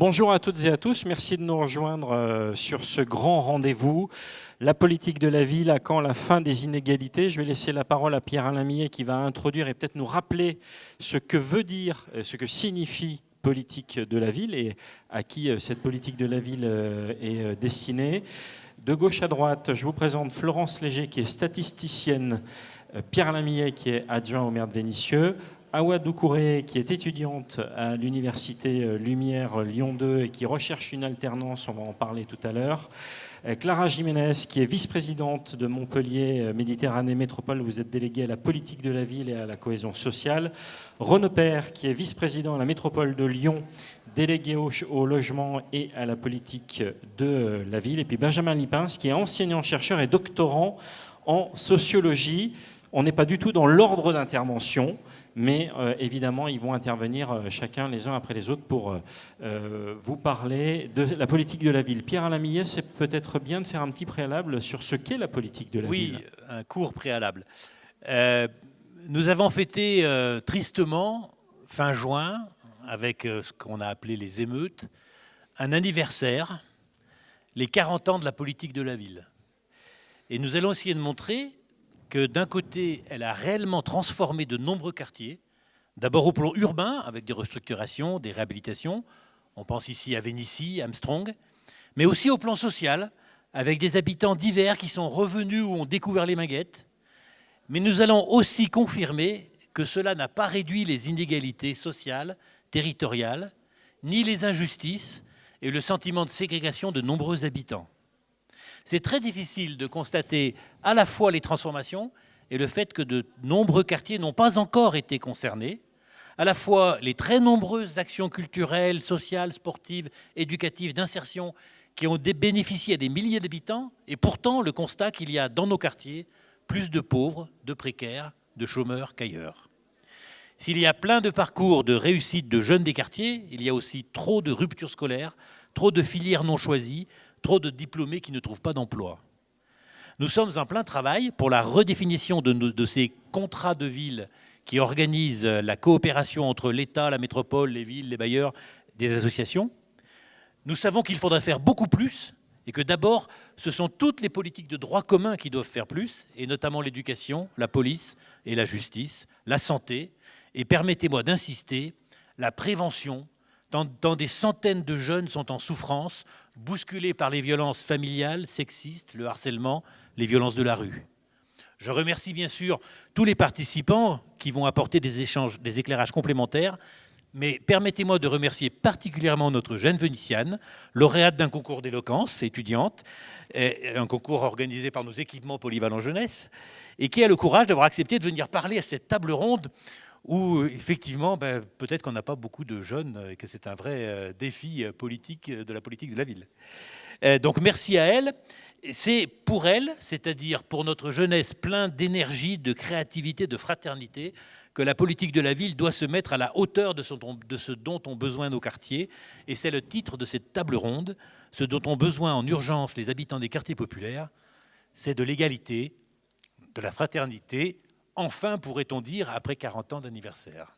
Bonjour à toutes et à tous, merci de nous rejoindre sur ce grand rendez-vous. La politique de la ville, à quand la fin des inégalités? Je vais laisser la parole à Pierre-Alain Millet qui va introduire et peut-être nous rappeler ce que veut dire, ce que signifie politique de la ville et à qui cette politique de la ville est destinée. De gauche à droite, je vous présente Florence Léger qui est statisticienne, Pierre-Alain Millet qui est adjoint au maire de Vénissieux, Awa Doucouré, qui est étudiante à l'université Lumière Lyon 2 et qui recherche une alternance, on va en parler tout à l'heure. Clara Jiménez, qui est vice-présidente de Montpellier Méditerranée Métropole, vous êtes déléguée à la politique de la ville et à la cohésion sociale. Renaud Père, qui est vice-président à la métropole de Lyon, délégué au logement et à la politique de la ville. Et puis Benjamin Lipins, qui est enseignant-chercheur et doctorant en sociologie. On n'est pas du tout dans l'ordre d'intervention. Mais évidemment, ils vont intervenir chacun les uns après les autres pour vous parler de la politique de la ville. Pierre-Alain Millet, c'est peut-être bien de faire un petit préalable sur ce qu'est la politique de la ville. Oui, un court préalable. Nous avons fêté tristement, fin juin, avec ce qu'on a appelé les émeutes, un anniversaire, les 40 ans de la politique de la ville. Et nous allons essayer de montrer que d'un côté, elle a réellement transformé de nombreux quartiers, d'abord au plan urbain, avec des restructurations, des réhabilitations, on pense ici à Vénissieux, Armstrong, mais aussi au plan social, avec des habitants divers qui sont revenus ou ont découvert les Minguettes. Mais nous allons aussi confirmer que cela n'a pas réduit les inégalités sociales, territoriales, ni les injustices et le sentiment de ségrégation de nombreux habitants. C'est très difficile de constater à la fois les transformations et le fait que de nombreux quartiers n'ont pas encore été concernés, à la fois les très nombreuses actions culturelles, sociales, sportives, éducatives, d'insertion qui ont bénéficié à des milliers d'habitants, et pourtant le constat qu'il y a dans nos quartiers plus de pauvres, de précaires, de chômeurs qu'ailleurs. S'il y a plein de parcours de réussite de jeunes des quartiers, il y a aussi trop de ruptures scolaires, trop de filières non choisies, trop de diplômés qui ne trouvent pas d'emploi. Nous sommes en plein travail pour la redéfinition de ces contrats de ville qui organisent la coopération entre l'État, la métropole, les villes, les bailleurs, des associations. Nous savons qu'il faudrait faire beaucoup plus et que d'abord, ce sont toutes les politiques de droit commun qui doivent faire plus, et notamment l'éducation, la police et la justice, la santé, et permettez-moi d'insister, la prévention, tant des centaines de jeunes sont en souffrance, bousculés par les violences familiales, sexistes, le harcèlement, les violences de la rue. Je remercie bien sûr tous les participants qui vont apporter des éclairages complémentaires, mais permettez-moi de remercier particulièrement notre jeune Vénitiane, lauréate d'un concours d'éloquence étudiante, un concours organisé par nos équipements polyvalents jeunesse, et qui a le courage d'avoir accepté de venir parler à cette table ronde où effectivement, peut-être qu'on n'a pas beaucoup de jeunes et que c'est un vrai défi politique de la politique de la ville. Donc merci à elle. C'est pour elle, c'est-à-dire pour notre jeunesse pleine d'énergie, de créativité, de fraternité, que la politique de la ville doit se mettre à la hauteur de ce dont ont besoin nos quartiers. Et c'est le titre de cette table ronde. Ce dont ont besoin en urgence les habitants des quartiers populaires, c'est de l'égalité, de la fraternité, enfin, pourrait-on dire, après 40 ans d'anniversaire.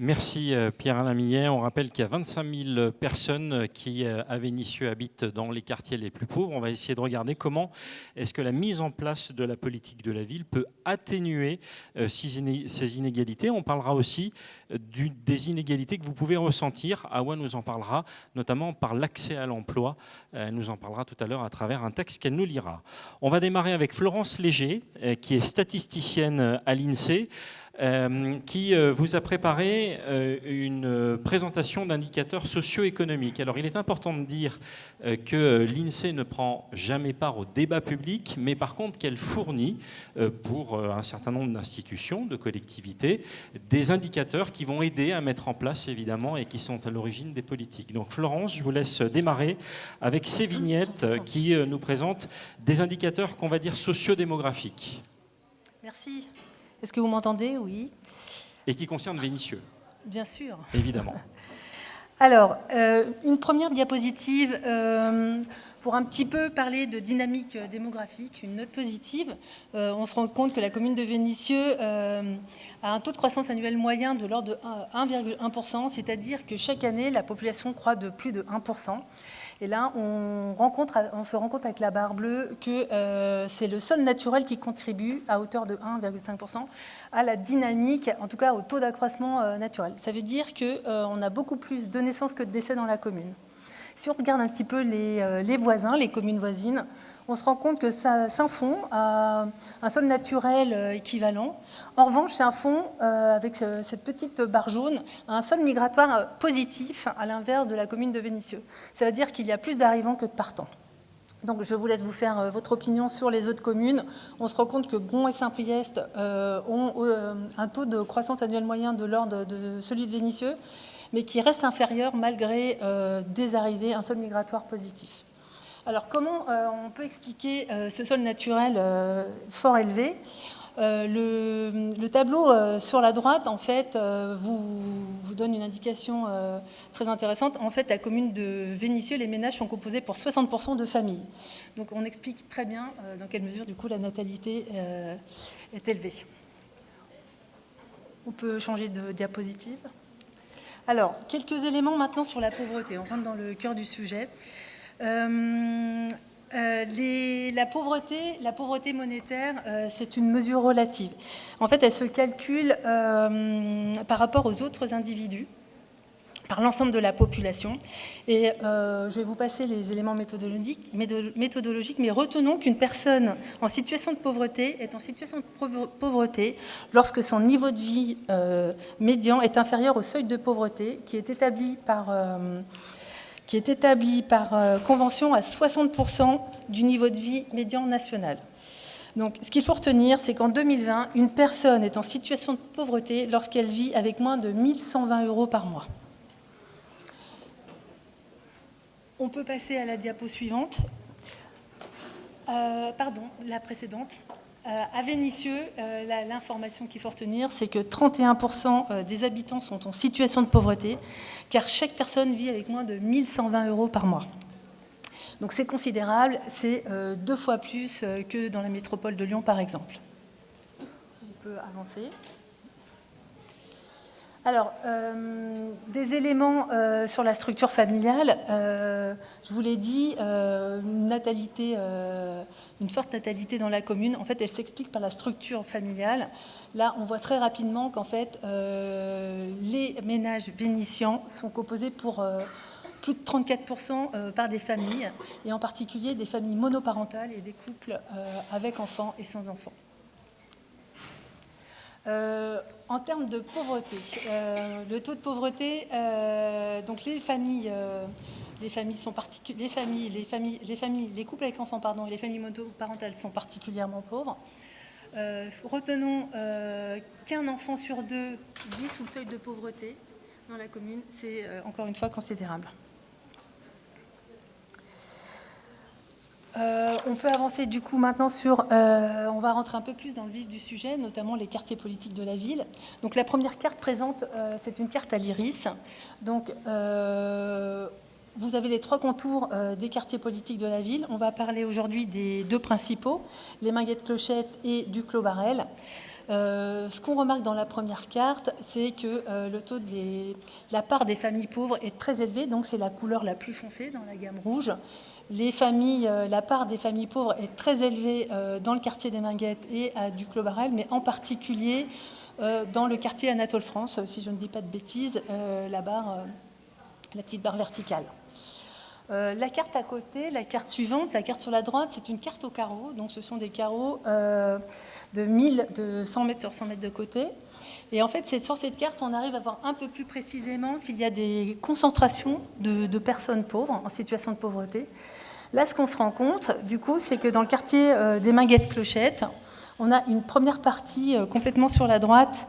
Merci Pierre-Alain Millet. On rappelle qu'il y a 25 000 personnes qui, à Vénissieux, habitent dans les quartiers les plus pauvres. On va essayer de regarder comment est-ce que la mise en place de la politique de la ville peut atténuer ces inégalités. On parlera aussi des inégalités que vous pouvez ressentir. Awa nous en parlera, notamment par l'accès à l'emploi. Elle nous en parlera tout à l'heure à travers un texte qu'elle nous lira. On va démarrer avec Florence Léger, qui est statisticienne à l'INSEE. Qui vous a préparé une présentation d'indicateurs socio-économiques. Alors, il est important de dire que l'INSEE ne prend jamais part au débat public, mais par contre qu'elle fournit pour un certain nombre d'institutions, de collectivités, des indicateurs qui vont aider à mettre en place, évidemment, et qui sont à l'origine des politiques. Donc, Florence, je vous laisse démarrer avec ces vignettes qui nous présentent des indicateurs qu'on va dire socio-démographiques. Merci. Est-ce que vous m'entendez? Oui. Et qui concerne Vénissieux. Bien sûr. Évidemment. Alors, une première diapositive Pour un petit peu parler de dynamique démographique, une note positive, on se rend compte que la commune de Vénissieux a un taux de croissance annuel moyen de l'ordre de 1,1%, c'est-à-dire que chaque année, la population croît de plus de 1%. Et là, on se rend compte avec la barre bleue que c'est le sol naturel qui contribue à hauteur de 1,5% à la dynamique, en tout cas au taux d'accroissement naturel. Ça veut dire qu'on a beaucoup plus de naissances que de décès dans la commune. Si on regarde un petit peu les voisins, les communes voisines, on se rend compte que Saint-Fond a un sol naturel équivalent. En revanche, Saint-Fond, avec cette petite barre jaune, a un sol migratoire positif, à l'inverse de la commune de Vénissieux. Ça veut dire qu'il y a plus d'arrivants que de partants. Donc je vous laisse vous faire votre opinion sur les autres communes. On se rend compte que Bron et Saint-Priest ont un taux de croissance annuelle moyen de l'ordre de celui de Vénissieux, mais qui reste inférieur malgré des arrivées, un sol migratoire positif. Alors comment on peut expliquer ce sol naturel fort élevé ? Le tableau sur la droite, en fait, vous donne une indication très intéressante. En fait, la commune de Vénissieux, les ménages sont composés pour 60% de familles. Donc on explique très bien dans quelle mesure, du coup, la natalité est élevée. On peut changer de diapositive. Alors, quelques éléments maintenant sur la pauvreté. On rentre dans le cœur du sujet. La pauvreté monétaire, c'est une mesure relative. En fait, elle se calcule par rapport aux autres individus, par l'ensemble de la population. Et je vais vous passer les éléments méthodologiques, mais retenons qu'une personne en situation de pauvreté est en situation de pauvreté lorsque son niveau de vie médian est inférieur au seuil de pauvreté qui est établi par convention à 60% du niveau de vie médian national. Donc, ce qu'il faut retenir, c'est qu'en 2020, une personne est en situation de pauvreté lorsqu'elle vit avec moins de 1 120 € par mois. On peut passer à la diapo suivante. La précédente. À Vénissieux, l'information qu'il faut retenir, c'est que 31% des habitants sont en situation de pauvreté, car chaque personne vit avec moins de 1 120 € par mois. Donc c'est considérable, c'est 2 fois plus que dans la métropole de Lyon, par exemple. On peut avancer. Alors, des éléments sur la structure familiale. Je vous l'ai dit, une forte natalité dans la commune. En fait, elle s'explique par la structure familiale. Là, on voit très rapidement qu'en fait, les ménages vénitiens sont composés pour plus de 34% par des familles, et en particulier des familles monoparentales et des couples avec enfants et sans enfants. En termes de pauvreté, le taux de pauvreté, donc les couples avec enfants, et les familles monoparentales sont particulièrement pauvres. Retenons qu'un enfant sur 2 vit sous le seuil de pauvreté dans la commune, c'est encore une fois considérable. On peut avancer du coup maintenant sur... on va rentrer un peu plus dans le vif du sujet, notamment les quartiers politiques de la ville. Donc la première carte présente, c'est une carte à l'iris. Donc vous avez les 3 contours des quartiers politiques de la ville. On va parler aujourd'hui des 2 principaux, les Minguettes-Clochettes et du Clos-Barrel. Ce qu'on remarque dans la première carte, c'est que la part des familles pauvres est très élevée, donc c'est la couleur la plus foncée dans la gamme rouge. La part des familles pauvres est très élevée dans le quartier des Minguettes et du Clos-Barrel, mais en particulier dans le quartier Anatole France, si je ne dis pas de bêtises, la petite barre verticale. La carte à côté, la carte suivante, la carte sur la droite, c'est une carte aux carreaux. Donc ce sont des carreaux de 100 mètres sur 100 mètres de côté. Et en fait, sur cette carte, on arrive à voir un peu plus précisément s'il y a des concentrations de personnes pauvres en situation de pauvreté. Là, ce qu'on se rend compte, du coup, c'est que dans le quartier des Minguettes-Clochettes, on a une première partie complètement sur la droite,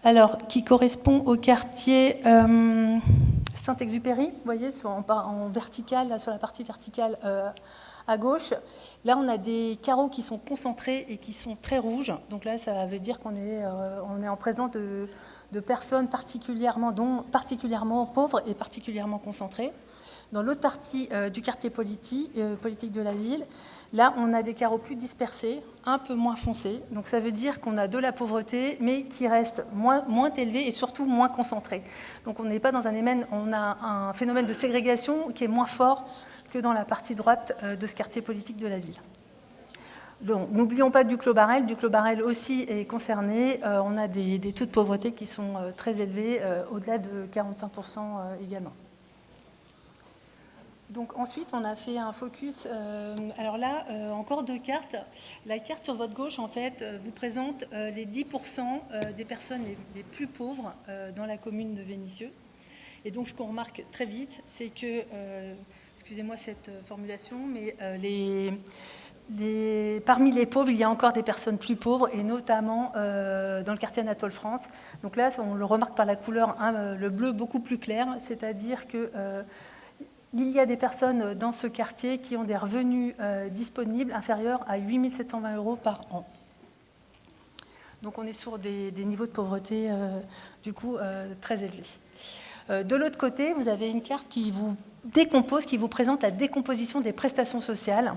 alors qui correspond au quartier Saint-Exupéry, vous voyez, en vertical, là, sur la partie verticale à gauche. Là, on a des carreaux qui sont concentrés et qui sont très rouges. Donc là, ça veut dire qu'on est en présence de personnes particulièrement pauvres et particulièrement concentrées. Dans l'autre partie du quartier politique de la ville, là, on a des carreaux plus dispersés, un peu moins foncés. Donc ça veut dire qu'on a de la pauvreté, mais qui reste moins élevée et surtout moins concentrée. Donc on n'est pas dans on a un phénomène de ségrégation qui est moins fort que dans la partie droite de ce quartier politique de la ville. N'oublions pas Duclos Barrel. Duclos Barrel aussi est concerné. On a des taux de pauvreté qui sont très élevés, au-delà de 45% également. Donc ensuite, on a fait un focus. Alors là, encore 2 cartes. La carte sur votre gauche, en fait, vous présente les 10% des personnes les plus pauvres dans la commune de Vénissieux. Et donc, ce qu'on remarque très vite, c'est que, excusez-moi cette formulation, mais parmi les pauvres, il y a encore des personnes plus pauvres, et notamment dans le quartier Anatole France. Donc là, on le remarque par la couleur, le bleu beaucoup plus clair, c'est-à-dire que il y a des personnes dans ce quartier qui ont des revenus disponibles inférieurs à 8 720 € par an. Donc on est sur des niveaux de pauvreté du coup très élevés. De l'autre côté, vous avez une carte qui vous décompose, qui vous présente la décomposition des prestations sociales.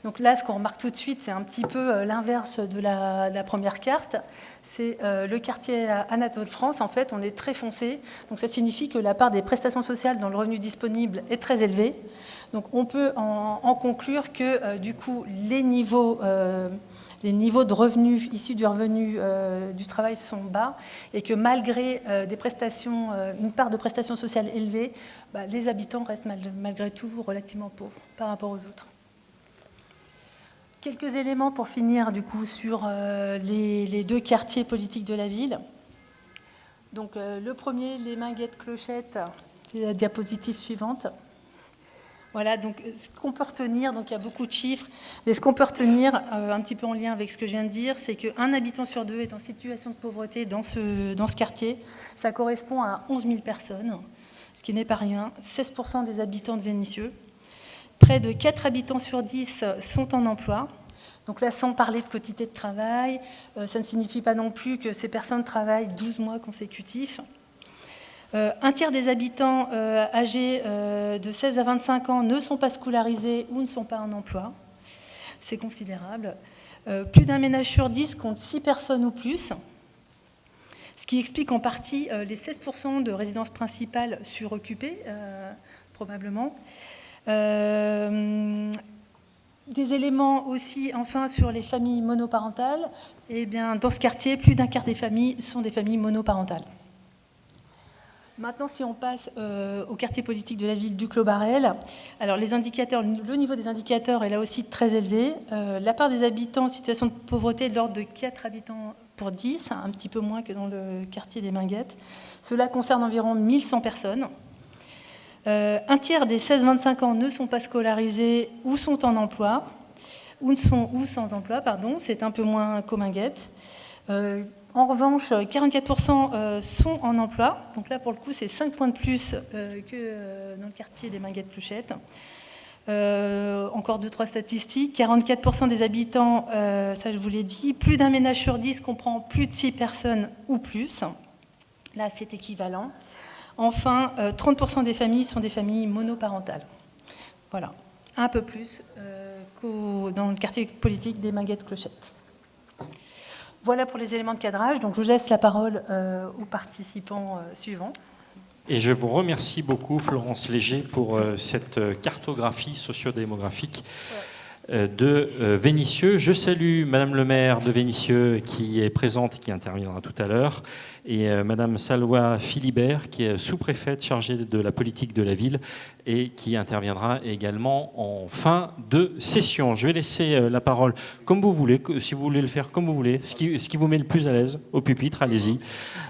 Donc là, ce qu'on remarque tout de suite, c'est un petit peu l'inverse de la première carte. C'est le quartier Anatole France. En fait, on est très foncé. Donc ça signifie que la part des prestations sociales dans le revenu disponible est très élevée. Donc on peut en conclure que du coup, les niveaux de revenus issus du revenu du travail sont bas et que malgré une part de prestations sociales élevée, les habitants restent malgré tout relativement pauvres par rapport aux autres. Quelques éléments pour finir du coup sur les 2 quartiers politiques de la ville. Donc le premier, les Minguettes-Clochettes, c'est la diapositive suivante. Voilà, donc ce qu'on peut retenir, donc il y a beaucoup de chiffres, mais ce qu'on peut retenir, un petit peu en lien avec ce que je viens de dire, c'est qu'un habitant sur 2 est en situation de pauvreté dans ce quartier. Ça correspond à 11 000 personnes, ce qui n'est pas rien, 16% des habitants de Vénissieux. Près de 4 habitants sur 10 sont en emploi. Donc là, sans parler de quotité de travail, ça ne signifie pas non plus que ces personnes travaillent 12 mois consécutifs. Un tiers des habitants âgés de 16 à 25 ans ne sont pas scolarisés ou ne sont pas en emploi. C'est considérable. Plus d'un ménage sur 10 compte 6 personnes ou plus, ce qui explique en partie les 16% de résidences principales suroccupées, probablement. Des éléments aussi, enfin, sur les familles monoparentales. Eh bien, dans ce quartier, plus d'un quart des familles sont des familles monoparentales. Maintenant, si on passe au quartier politique de la ville Duclos Barrel, alors les indicateurs, le niveau des indicateurs est là aussi très élevé. La part des habitants en situation de pauvreté est de l'ordre de 4 habitants pour 10, un petit peu moins que dans le quartier des Minguettes. Cela concerne environ 1100 personnes. Un tiers des 16-25 ans ne sont pas scolarisés ou sont en emploi, ou sans emploi, pardon, c'est un peu moins qu'aux Minguettes. En revanche, 44% sont en emploi. Donc là, pour le coup, c'est 5 points de plus que dans le quartier des Minguettes-Clochettes. Encore 2-3 statistiques. 44% des habitants, ça je vous l'ai dit. Plus d'un ménage sur 10 comprend plus de 6 personnes ou plus. Là, c'est équivalent. Enfin, 30% des familles sont des familles monoparentales. Voilà, un peu plus dans le quartier politique des Minguettes-Clochettes. Voilà pour les éléments de cadrage. Donc, je laisse la parole aux participants suivants. Et je vous remercie beaucoup, Florence Léger, pour cette cartographie sociodémographique de Vénissieux. Je salue Madame le maire de Vénissieux qui est présente et qui interviendra tout à l'heure, et Madame Salwa Philibert qui est sous-préfète chargée de la politique de la ville et qui interviendra également en fin de session. Je vais laisser la parole comme vous voulez, si vous voulez le faire comme vous voulez, ce qui vous met le plus à l'aise au pupitre, allez-y.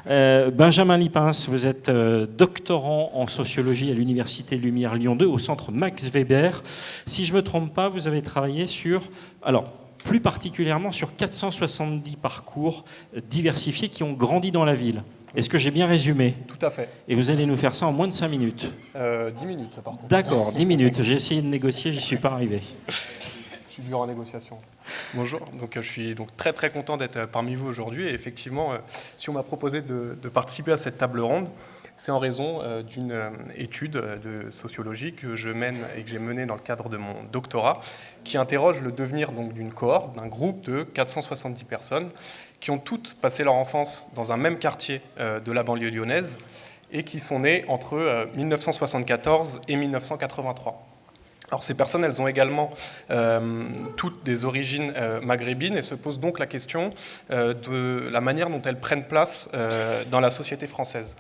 Benjamin Lipens, vous êtes doctorant en sociologie à l'Université Lumière Lyon 2 au centre Max Weber. Si je ne me trompe pas, vous avez travaillé sur... Alors, plus particulièrement sur 470 parcours diversifiés qui ont grandi dans la ville. Est-ce que j'ai bien résumé ? Tout à fait. Et vous allez nous faire ça en moins de 5 minutes. 10 minutes, par contre. D'accord, 10 minutes. J'ai essayé de négocier, j'y suis pas arrivé. Je suis dur en négociation. Bonjour, donc, je suis donc très très content d'être parmi vous aujourd'hui. Et effectivement, si on m'a proposé de participer à cette table ronde, C'est en raison d'une étude de sociologie que je mène et que j'ai menée dans le cadre de mon doctorat, qui interroge le devenir donc d'une cohorte, d'un groupe de 470 personnes qui ont toutes passé leur enfance dans un même quartier de la banlieue lyonnaise et qui sont nées entre 1974 et 1983. Alors ces personnes, elles ont également toutes des origines maghrébines et se posent donc la question de la manière dont elles prennent place dans la société française.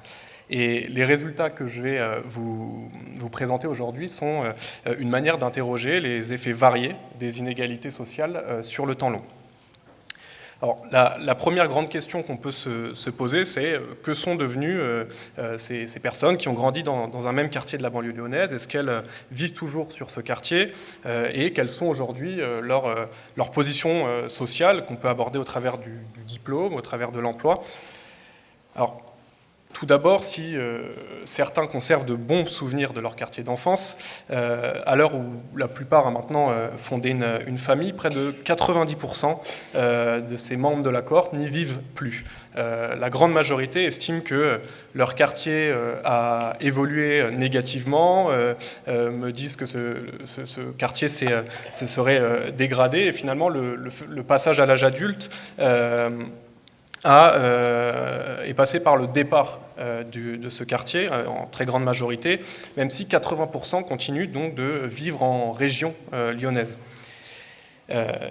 Et les résultats que je vais vous présenter aujourd'hui sont une manière d'interroger les effets variés des inégalités sociales sur le temps long. Alors, la première grande question qu'on peut se poser, c'est que sont devenues ces personnes qui ont grandi dans un même quartier de la banlieue lyonnaise? Est-ce qu'elles vivent toujours sur ce quartier? Et quelles sont aujourd'hui leurs positions sociales qu'on peut aborder au travers du diplôme, au travers de l'emploi? Alors, tout d'abord, si certains conservent de bons souvenirs de leur quartier d'enfance, à l'heure où la plupart a maintenant fondé une famille, près de 90% de ces membres de la cohorte n'y vivent plus. La grande majorité estime que leur quartier a évolué négativement, me disent que ce quartier se serait dégradé, et finalement le passage à l'âge adulte est passé par le départ de ce quartier, en très grande majorité, même si 80% continuent donc de vivre en région lyonnaise.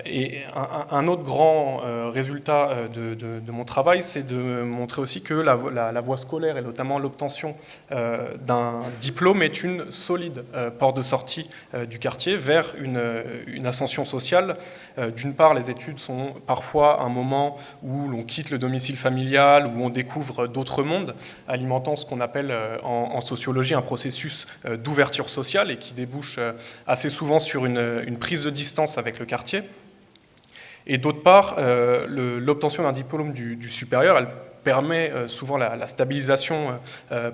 Et un autre grand résultat de mon travail, c'est de montrer aussi que la voie scolaire, et notamment l'obtention d'un diplôme, est une solide porte de sortie du quartier vers une ascension sociale. D'une part, les études sont parfois un moment où l'on quitte le domicile familial, où on découvre d'autres mondes, alimentant ce qu'on appelle en sociologie un processus d'ouverture sociale et qui débouche assez souvent sur une prise de distance avec le quartier. Et d'autre part, l'obtention d'un diplôme du supérieur, elle permet souvent la stabilisation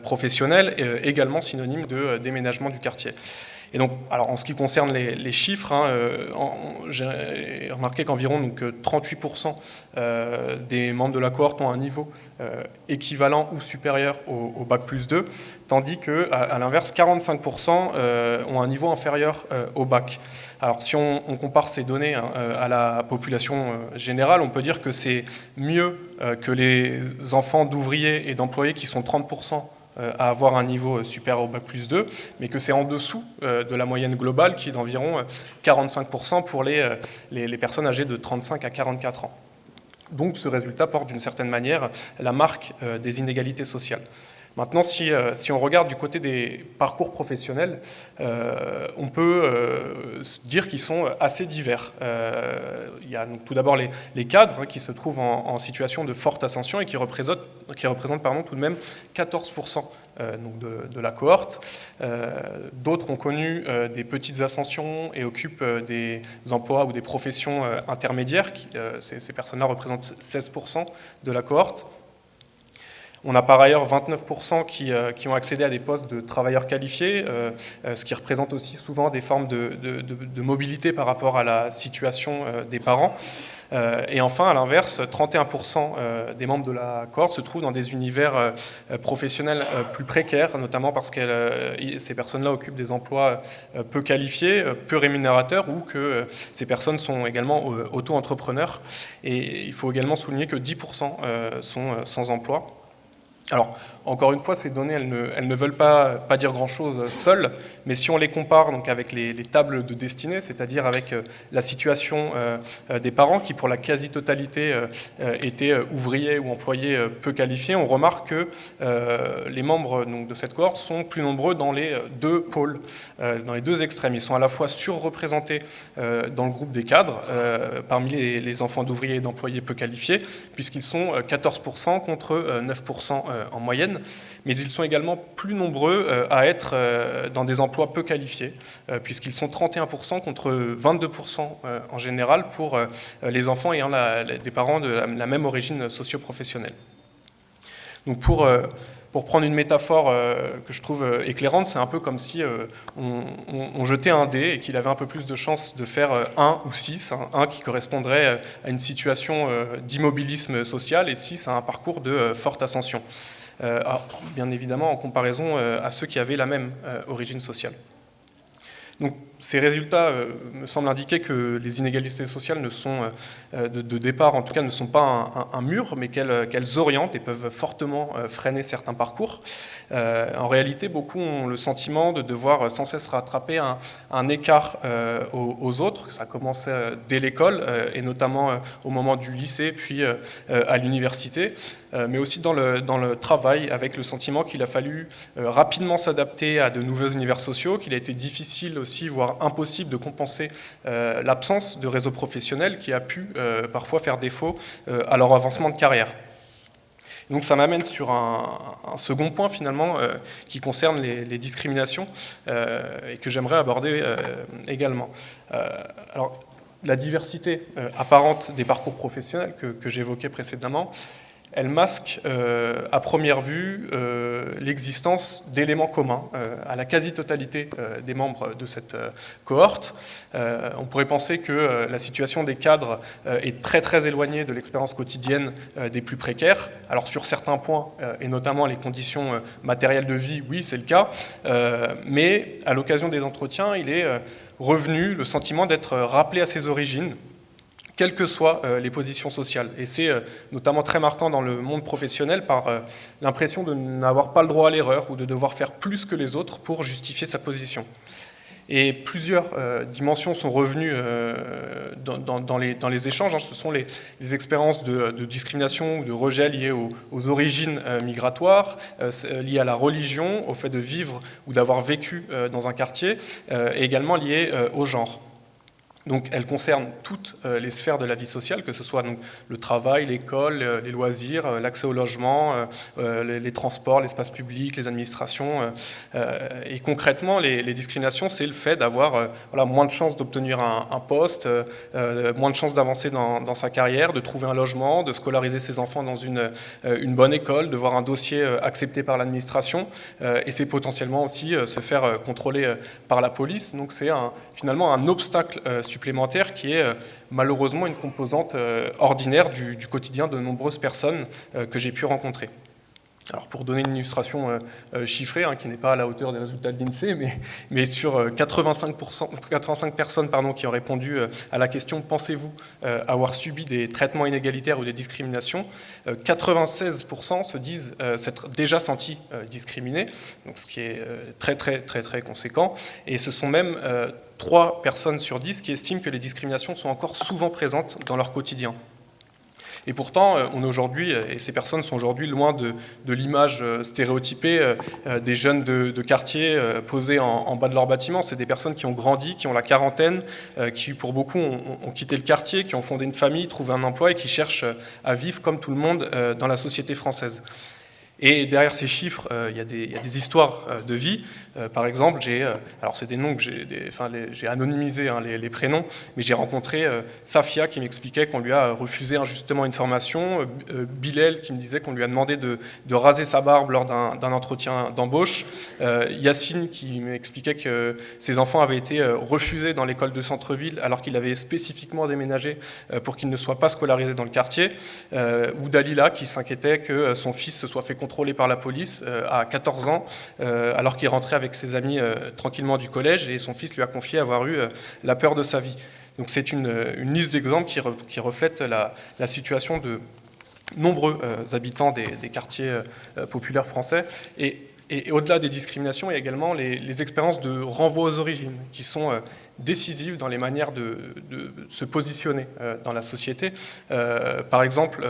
professionnelle, également synonyme de déménagement du quartier. Et donc, alors en ce qui concerne les chiffres, j'ai remarqué qu'environ 38% des membres de la cohorte ont un niveau équivalent ou supérieur au bac+2, tandis qu'à l'inverse, 45% ont un niveau inférieur au bac. Alors si on compare ces données à la population générale, on peut dire que c'est mieux que les enfants d'ouvriers et d'employés qui sont 30% à avoir un niveau supérieur au bac+2, mais que c'est en dessous de la moyenne globale qui est d'environ 45% pour les personnes âgées de 35 à 44 ans. Donc ce résultat porte d'une certaine manière la marque des inégalités sociales. Maintenant, si on regarde du côté des parcours professionnels, on peut dire qu'ils sont assez divers. Il y a donc tout d'abord les cadres qui se trouvent en situation de forte ascension et qui représentent tout de même 14% donc de la cohorte. D'autres ont connu des petites ascensions et occupent des emplois ou des professions intermédiaires. Ces personnes-là représentent 16% de la cohorte. On a par ailleurs 29% qui ont accédé à des postes de travailleurs qualifiés, ce qui représente aussi souvent des formes de mobilité par rapport à la situation des parents. Et enfin, à l'inverse, 31% des membres de la cohorte se trouvent dans des univers professionnels plus précaires, notamment parce que ces personnes-là occupent des emplois peu qualifiés, peu rémunérateurs, ou que ces personnes sont également auto-entrepreneurs. Et il faut également souligner que 10% sont sans emploi. Alors, encore une fois, ces données, elles ne veulent pas dire grand-chose seules, mais si on les compare donc, avec les tables de destinée, c'est-à-dire avec la situation des parents qui, pour la quasi-totalité, étaient ouvriers ou employés peu qualifiés, on remarque que les membres donc, de cette cohorte sont plus nombreux dans les deux pôles, dans les deux extrêmes. Ils sont à la fois surreprésentés dans le groupe des cadres, parmi les enfants d'ouvriers et d'employés peu qualifiés, puisqu'ils sont 14% contre 9% en moyenne, mais ils sont également plus nombreux à être dans des emplois peu qualifiés, puisqu'ils sont 31% contre 22% en général pour les enfants ayant des parents de la même origine socio-professionnelle. Donc pour prendre une métaphore que je trouve éclairante, c'est un peu comme si on jetait un dé et qu'il avait un peu plus de chances de faire 1 ou 6, 1 qui correspondrait à une situation d'immobilisme social et 6 à un parcours de forte ascension. bien évidemment en comparaison à ceux qui avaient la même origine sociale. Donc, ces résultats me semblent indiquer que les inégalités sociales ne sont, de départ en tout cas, ne sont pas un mur, mais qu'elles orientent et peuvent fortement freiner certains parcours. En réalité, beaucoup ont le sentiment de devoir sans cesse rattraper un écart aux autres. Ça commence dès l'école, et notamment au moment du lycée, puis à l'université, mais aussi dans le travail, avec le sentiment qu'il a fallu rapidement s'adapter à de nouveaux univers sociaux, qu'il a été difficile aussi, voire impossible de compenser l'absence de réseau professionnel qui a pu parfois faire défaut à leur avancement de carrière. Donc ça m'amène sur un second point finalement qui concerne les discriminations et que j'aimerais aborder également. Alors, la diversité apparente des parcours professionnels que j'évoquais précédemment, elle masque à première vue l'existence d'éléments communs à la quasi-totalité des membres de cette cohorte. On pourrait penser que la situation des cadres est très très éloignée de l'expérience quotidienne des plus précaires. Alors sur certains points, et notamment les conditions matérielles de vie, oui c'est le cas, mais à l'occasion des entretiens, il est revenu le sentiment d'être rappelé à ses origines, quelles que soient les positions sociales. Et c'est notamment très marquant dans le monde professionnel par l'impression de n'avoir pas le droit à l'erreur ou de devoir faire plus que les autres pour justifier sa position. Et plusieurs dimensions sont revenues dans les échanges. Ce sont les expériences de discrimination ou de rejet liées aux origines migratoires, liées à la religion, au fait de vivre ou d'avoir vécu dans un quartier, et également liées au genre. Donc, elle concerne toutes les sphères de la vie sociale, que ce soit donc, le travail, l'école, les loisirs, l'accès au logement, les transports, l'espace public, les administrations. Et concrètement, les discriminations, c'est le fait d'avoir moins de chances d'obtenir un poste, moins de chances d'avancer dans sa carrière, de trouver un logement, de scolariser ses enfants dans une bonne école, de voir un dossier accepté par l'administration. Et c'est potentiellement aussi se faire contrôler par la police. Donc, c'est finalement un obstacle supplémentaire qui est malheureusement une composante ordinaire du quotidien de nombreuses personnes que j'ai pu rencontrer. Alors pour donner une illustration chiffrée, qui n'est pas à la hauteur des résultats de l'INSEE, mais sur 85 personnes qui ont répondu à la question « Pensez-vous avoir subi des traitements inégalitaires ou des discriminations ?», 96% se disent s'être déjà sentis discriminés, donc ce qui est très très très très conséquent, et ce sont même 3 personnes sur 10 qui estiment que les discriminations sont encore souvent présentes dans leur quotidien. Et pourtant, on est aujourd'hui, et ces personnes sont aujourd'hui loin de l'image stéréotypée des jeunes de quartier posés en bas de leur bâtiment. C'est des personnes qui ont grandi, qui ont la quarantaine, qui pour beaucoup ont quitté le quartier, qui ont fondé une famille, trouvé un emploi et qui cherchent à vivre comme tout le monde dans la société française. Et derrière ces chiffres, il y a des histoires de vie. Par exemple, alors c'est des noms que j'ai anonymisé les prénoms, mais j'ai rencontré Safia qui m'expliquait qu'on lui a refusé injustement une formation, Bilal qui me disait qu'on lui a demandé de raser sa barbe lors d'un entretien d'embauche, Yacine qui m'expliquait que ses enfants avaient été refusés dans l'école de centre-ville alors qu'il avait spécifiquement déménagé pour qu'il ne soit pas scolarisé dans le quartier, ou Dalila qui s'inquiétait que son fils se soit fait contrôler par la police à 14 ans alors qu'il rentrait avec ses amis tranquillement du collège et son fils lui a confié avoir eu la peur de sa vie. Donc c'est une liste d'exemples qui reflète la situation de nombreux habitants des quartiers populaires français. Et au-delà des discriminations, il y a également les expériences de renvoi aux origines qui sont décisives dans les manières de se positionner dans la société. Par exemple,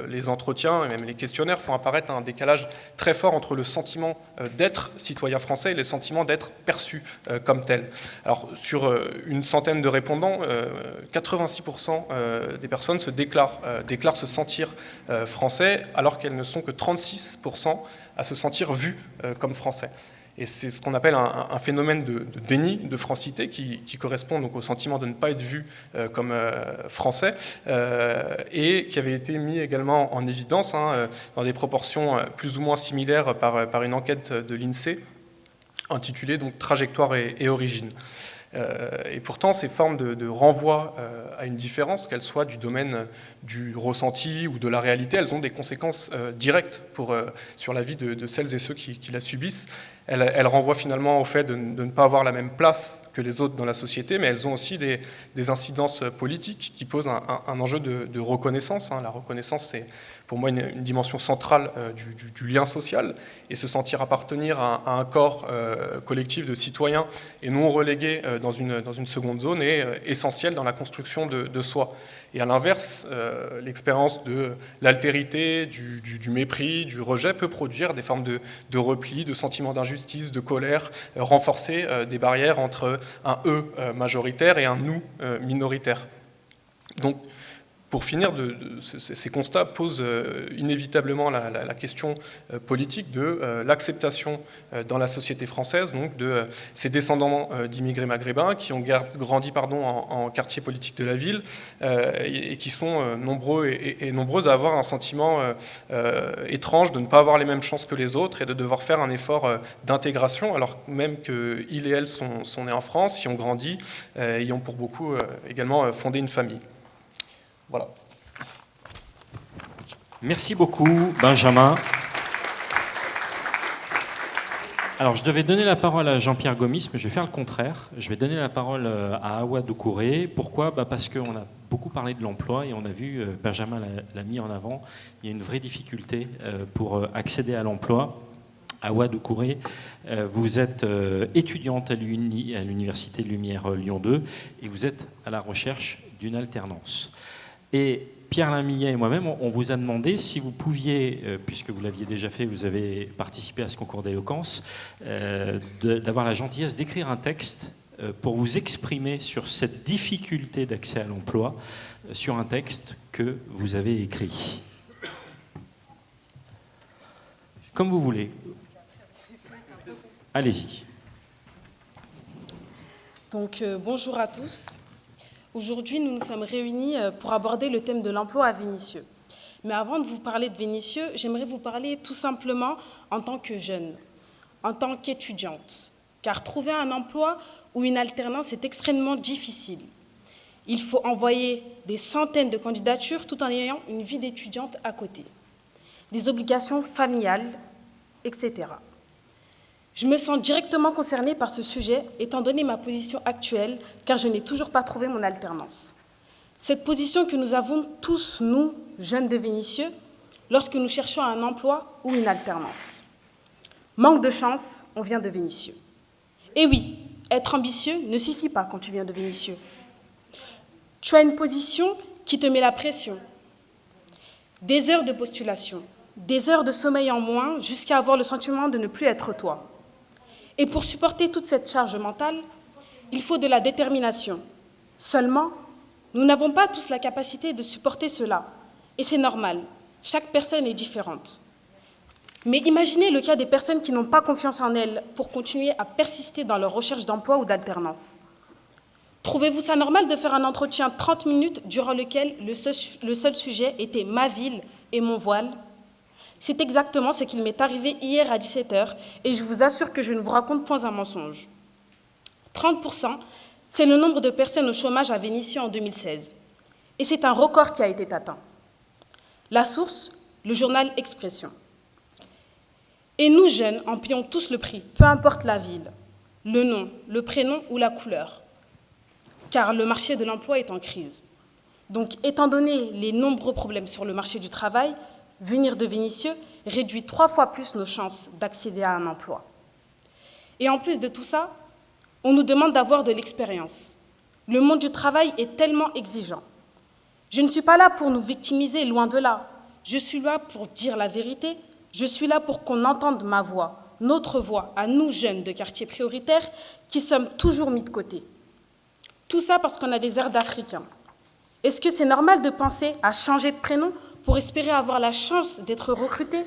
les entretiens et même les questionnaires font apparaître un décalage très fort entre le sentiment d'être citoyen français et le sentiment d'être perçu comme tel. Alors, sur une centaine de répondants, 86% des personnes déclarent se sentir français, alors qu'elles ne sont que 36% à se sentir vues comme français. Et c'est ce qu'on appelle un phénomène de déni de francité qui correspond donc au sentiment de ne pas être vu comme français et qui avait été mis également en évidence dans des proportions plus ou moins similaires par une enquête de l'INSEE intitulée donc « Trajectoire et origine ». Et pourtant, ces formes de renvoi à une différence, qu'elles soient du domaine du ressenti ou de la réalité, elles ont des conséquences directes sur la vie de celles et ceux qui la subissent. Elles renvoient finalement au fait de ne pas avoir la même place que les autres dans la société, mais elles ont aussi des incidences politiques qui posent un enjeu de reconnaissance. La reconnaissance, c'est pour moi une dimension centrale du lien social, et se sentir appartenir à un corps collectif de citoyens et non relégué dans une seconde zone est essentiel dans la construction de soi. Et à l'inverse, l'expérience de l'altérité, du mépris, du rejet peut produire des formes de repli, de sentiment d'injustice, de colère, renforcer des barrières entre un « eux » majoritaire et un « nous » minoritaire. Donc, pour finir, ces constats posent inévitablement la question politique de l'acceptation dans la société française, donc de ces descendants d'immigrés maghrébins qui ont grandi en quartier politique de la ville et qui sont nombreux et nombreuses à avoir un sentiment étrange de ne pas avoir les mêmes chances que les autres et de devoir faire un effort d'intégration, alors même qu'ils et elles sont nés en France, y ont grandi, y ont pour beaucoup également fondé une famille. Voilà. Merci beaucoup, Benjamin. Alors, je devais donner la parole à Jean-Pierre Gomis, mais je vais faire le contraire. Je vais donner la parole à Awa Doucouré. Pourquoi ? Parce qu'on a beaucoup parlé de l'emploi et on a vu, Benjamin l'a mis en avant, il y a une vraie difficulté pour accéder à l'emploi. Awa Doucouré, vous êtes étudiante à l'Université Lumière Lyon 2 et vous êtes à la recherche d'une alternance. Et Pierre Lamillet et moi-même, on vous a demandé si vous pouviez, puisque vous l'aviez déjà fait, vous avez participé à ce concours d'éloquence, d'avoir la gentillesse d'écrire un texte pour vous exprimer sur cette difficulté d'accès à l'emploi, sur un texte que vous avez écrit. Comme vous voulez. Allez-y. Donc, bonjour à tous. Aujourd'hui, nous nous sommes réunis pour aborder le thème de l'emploi à Vénissieux. Mais avant de vous parler de Vénissieux, j'aimerais vous parler tout simplement en tant que jeune, en tant qu'étudiante. Car trouver un emploi ou une alternance est extrêmement difficile. Il faut envoyer des centaines de candidatures tout en ayant une vie d'étudiante à côté, des obligations familiales, etc. Je me sens directement concernée par ce sujet, étant donné ma position actuelle, car je n'ai toujours pas trouvé mon alternance. Cette position que nous avons tous, nous, jeunes de Vénissieux, lorsque nous cherchons un emploi ou une alternance. Manque de chance, on vient de Vénissieux. Et oui, être ambitieux ne suffit pas quand tu viens de Vénissieux. Tu as une position qui te met la pression. Des heures de postulation, des heures de sommeil en moins, jusqu'à avoir le sentiment de ne plus être toi. Et pour supporter toute cette charge mentale, il faut de la détermination. Seulement, nous n'avons pas tous la capacité de supporter cela. Et c'est normal, chaque personne est différente. Mais imaginez le cas des personnes qui n'ont pas confiance en elles pour continuer à persister dans leur recherche d'emploi ou d'alternance. Trouvez-vous ça normal de faire un entretien 30 minutes durant lequel le seul sujet était ma ville et mon voile ? C'est exactement ce qu'il m'est arrivé hier à 17h et je vous assure que je ne vous raconte point un mensonge. 30%, c'est le nombre de personnes au chômage à Vénissieux en 2016. Et c'est un record qui a été atteint. La source, le journal Expression. Et nous, jeunes, en payons tous le prix, peu importe la ville, le nom, le prénom ou la couleur. Car le marché de l'emploi est en crise. Donc, étant donné les nombreux problèmes sur le marché du travail, venir de Vénissieux réduit 3 fois plus nos chances d'accéder à un emploi. Et en plus de tout ça, on nous demande d'avoir de l'expérience. Le monde du travail est tellement exigeant. Je ne suis pas là pour nous victimiser, loin de là. Je suis là pour dire la vérité. Je suis là pour qu'on entende ma voix, notre voix, à nous jeunes de quartiers prioritaires qui sommes toujours mis de côté. Tout ça parce qu'on a des airs d'Africains. Est-ce que c'est normal de penser à changer de prénom pour espérer avoir la chance d'être recruté?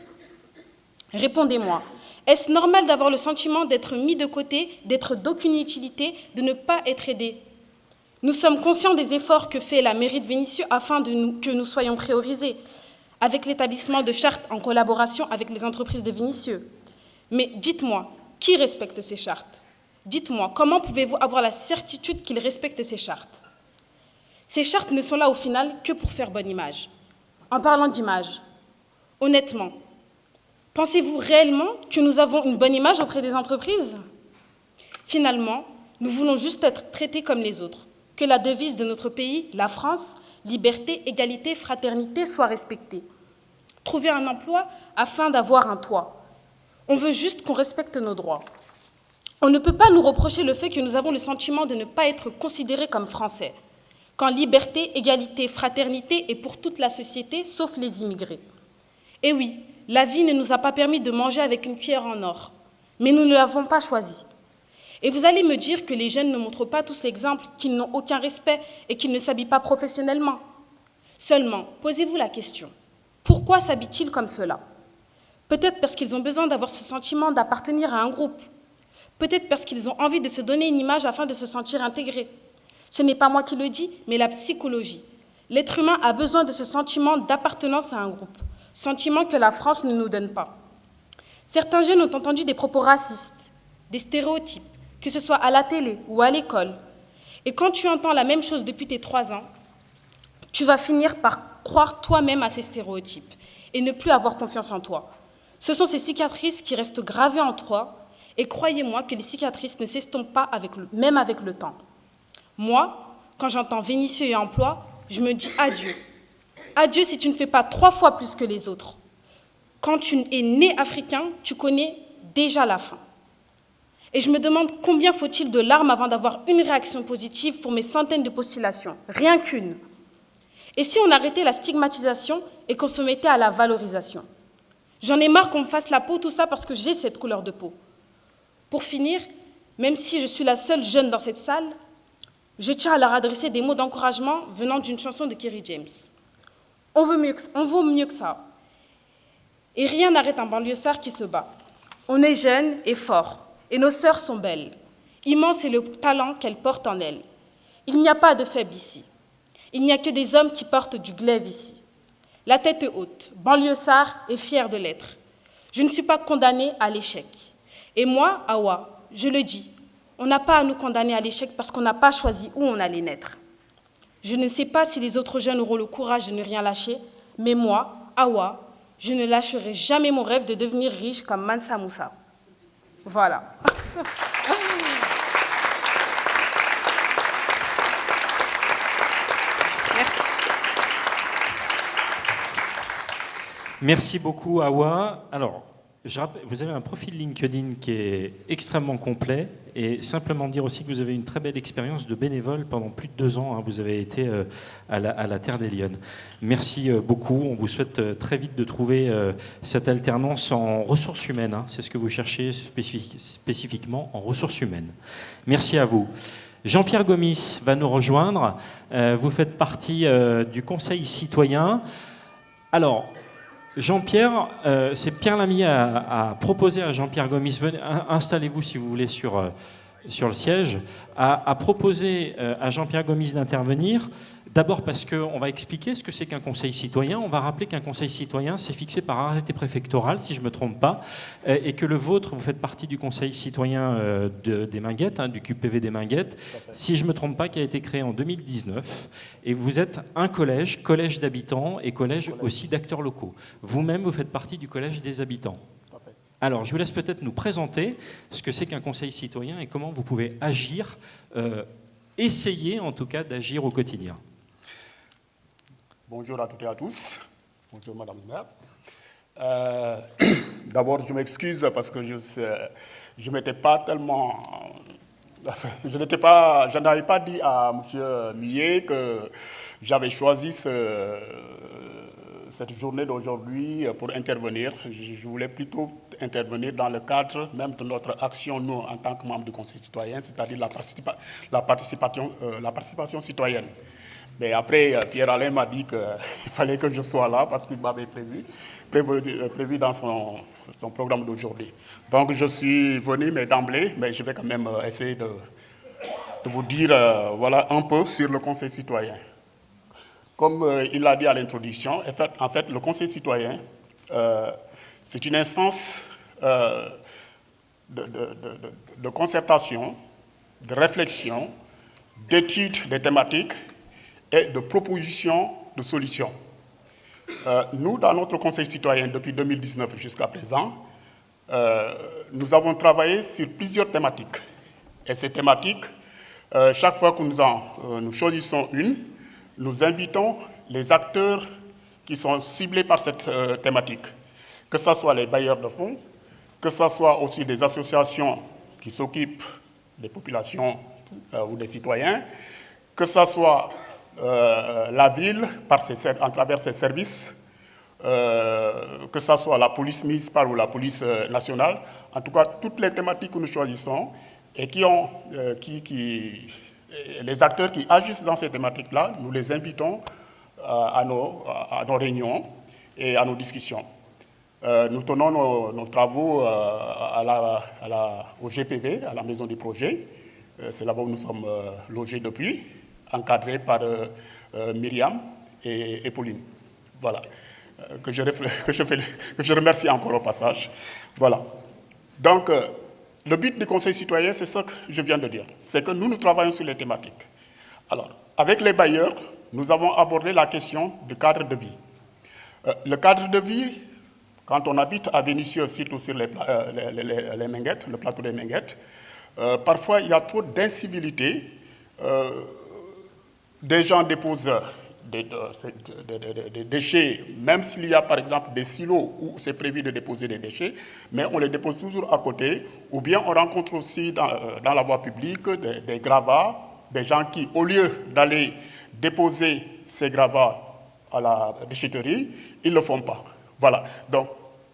Répondez-moi, est-ce normal d'avoir le sentiment d'être mis de côté, d'être d'aucune utilité, de ne pas être aidé? Nous sommes conscients des efforts que fait la mairie de Vénissieux afin que nous soyons priorisés, avec l'établissement de chartes en collaboration avec les entreprises de Vénissieux. Mais dites-moi, qui respecte ces chartes? Dites-moi, comment pouvez-vous avoir la certitude qu'ils respectent ces chartes? Ces chartes ne sont là au final que pour faire bonne image. En parlant d'image, honnêtement, pensez-vous réellement que nous avons une bonne image auprès des entreprises? Finalement, nous voulons juste être traités comme les autres, que la devise de notre pays, la France, liberté, égalité, fraternité, soit respectée. Trouver un emploi afin d'avoir un toit. On veut juste qu'on respecte nos droits. On ne peut pas nous reprocher le fait que nous avons le sentiment de ne pas être considérés comme Français, quand liberté, égalité, fraternité est pour toute la société, sauf les immigrés. Et oui, la vie ne nous a pas permis de manger avec une cuillère en or, mais nous ne l'avons pas choisi. Et vous allez me dire que les jeunes ne montrent pas tous l'exemple, qu'ils n'ont aucun respect et qu'ils ne s'habillent pas professionnellement. Seulement, posez-vous la question, pourquoi s'habillent-ils comme cela? Peut-être parce qu'ils ont besoin d'avoir ce sentiment d'appartenir à un groupe. Peut-être parce qu'ils ont envie de se donner une image afin de se sentir intégrés. Ce n'est pas moi qui le dis, mais la psychologie. L'être humain a besoin de ce sentiment d'appartenance à un groupe, sentiment que la France ne nous donne pas. Certains jeunes ont entendu des propos racistes, des stéréotypes, que ce soit à la télé ou à l'école. Et quand tu entends la même chose depuis tes 3 ans, tu vas finir par croire toi-même à ces stéréotypes et ne plus avoir confiance en toi. Ce sont ces cicatrices qui restent gravées en toi, et croyez-moi que les cicatrices ne s'estompent pas même avec le temps. Moi, quand j'entends Vénitieux et emploi, je me dis adieu. Adieu si tu ne fais pas 3 fois plus que les autres. Quand tu es né africain, tu connais déjà la fin. Et je me demande combien faut-il de larmes avant d'avoir une réaction positive pour mes centaines de postulations, rien qu'une. Et si on arrêtait la stigmatisation et qu'on se mettait à la valorisation? J'en ai marre qu'on me fasse la peau, tout ça parce que j'ai cette couleur de peau. Pour finir, même si je suis la seule jeune dans cette salle, je tiens à leur adresser des mots d'encouragement venant d'une chanson de Kerry James. On vaut mieux que ça. Et rien n'arrête un banlieusard qui se bat. On est jeune et fort, et nos sœurs sont belles. Immense est le talent qu'elles portent en elles. Il n'y a pas de faibles ici. Il n'y a que des hommes qui portent du glaive ici. La tête haute, banlieusard et fier de l'être. Je ne suis pas condamnée à l'échec. Et moi, Awa, je le dis, on n'a pas à nous condamner à l'échec parce qu'on n'a pas choisi où on allait naître. Je ne sais pas si les autres jeunes auront le courage de ne rien lâcher, mais moi, Awa, je ne lâcherai jamais mon rêve de devenir riche comme Mansa Moussa. Voilà. Merci. Merci beaucoup, Awa. Alors, vous avez un profil LinkedIn qui est extrêmement complet et simplement dire aussi que vous avez une très belle expérience de bénévole pendant plus de 2 ans. Vous avez été à la Terre des Lyonnes. Merci beaucoup. On vous souhaite très vite de trouver cette alternance en ressources humaines. C'est ce que vous cherchez spécifiquement en ressources humaines. Merci à vous. Jean-Pierre Gomis va nous rejoindre. Vous faites partie du Conseil citoyen. Alors, Jean-Pierre, c'est Pierre Lamy a proposé à Jean-Pierre Gomis, installez-vous si vous voulez sur le siège, a proposé à Jean-Pierre Gomis d'intervenir, d'abord parce qu'on va expliquer ce que c'est qu'un conseil citoyen. On va rappeler qu'un conseil citoyen, c'est fixé par arrêté préfectoral, si je ne me trompe pas, et que le vôtre, vous faites partie du conseil citoyen des Minguettes, du QPV des Minguettes, si je ne me trompe pas, qui a été créé en 2019, et vous êtes un collège d'habitants et collège aussi d'acteurs locaux. Vous-même, vous faites partie du collège des habitants. Alors, je vous laisse peut-être nous présenter ce que c'est qu'un conseil citoyen et comment vous pouvez agir, essayer en tout cas d'agir au quotidien. Bonjour à toutes et à tous. Bonjour Madame le maire. D'abord, je m'excuse parce que je m'étais pas tellement... Je n'avais pas dit à M. Millet que j'avais choisi cette journée d'aujourd'hui pour intervenir. Je voulais plutôt intervenir dans le cadre même de notre action, nous, en tant que membres du Conseil citoyen, c'est-à-dire la participation citoyenne. Mais après, Pierre-Alain m'a dit qu'il fallait que je sois là parce qu'il m'avait prévu dans son programme d'aujourd'hui. Donc je suis venu, mais d'emblée, mais je vais quand même essayer de vous dire voilà, un peu sur le Conseil citoyen. Comme il l'a dit à l'introduction, en fait, le Conseil citoyen, c'est une instance de concertation, de réflexion, d'études des thématiques et de propositions de solutions. Nous, dans notre Conseil citoyen, depuis 2019 jusqu'à présent, nous avons travaillé sur plusieurs thématiques. Et ces thématiques, chaque fois que nous choisissons une, nous invitons les acteurs qui sont ciblés par cette thématique, que ce soit les bailleurs de fonds, que ce soit aussi des associations qui s'occupent des populations ou des citoyens, que ce soit la ville à travers ses services, que ce soit la police municipale ou la police nationale. En tout cas, toutes les thématiques que nous choisissons et les acteurs qui agissent dans ces thématiques-là, nous les invitons à nos réunions et à nos discussions. Nous tenons nos travaux au GPV, à la Maison du Projet. C'est là-bas où nous sommes logés depuis, encadrés par Myriam et Pauline. Voilà. Que je remercie encore au passage. Voilà. Donc, le but du Conseil citoyen, c'est ce que je viens de dire. C'est que nous travaillons sur les thématiques. Alors, avec les bailleurs, nous avons abordé la question du cadre de vie. Le cadre de vie, quand on habite à Vénissieux, surtout sur les Minguettes, le plateau des Minguettes, parfois il y a trop d'incivilité. Des gens déposent des déchets, même s'il y a par exemple des silos où c'est prévu de déposer des déchets, mais on les dépose toujours à côté, ou bien on rencontre aussi dans la voie publique des gravats, des gens qui, au lieu d'aller déposer ces gravats à la déchetterie, ils ne le font pas. Voilà. Donc,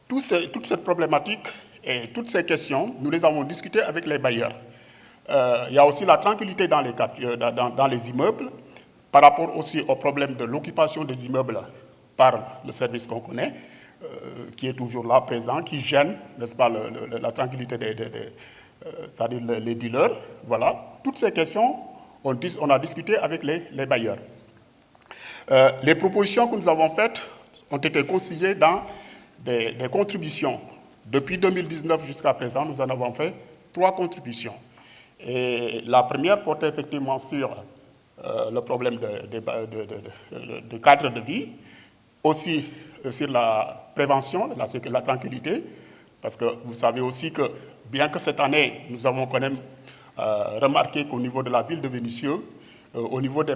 toute cette problématique et toutes ces questions, nous les avons discutées avec les bailleurs. Il y a aussi la tranquillité dans les immeubles, par rapport aussi au problème de l'occupation des immeubles par le service qu'on connaît, qui est toujours là, présent, qui gêne, n'est-ce pas, la tranquillité c'est-à-dire les dealers. Voilà. Toutes ces questions, on a discuté avec les bailleurs. Les propositions que nous avons faites ont été consignées dans des contributions. Depuis 2019 jusqu'à présent, nous en avons fait 3 contributions. Et la première portait effectivement sur le problème de cadre de vie, aussi sur la prévention, la tranquillité, parce que vous savez aussi que, bien que cette année, nous avons quand même remarqué qu'au niveau de la ville de Vénissieux, au niveau des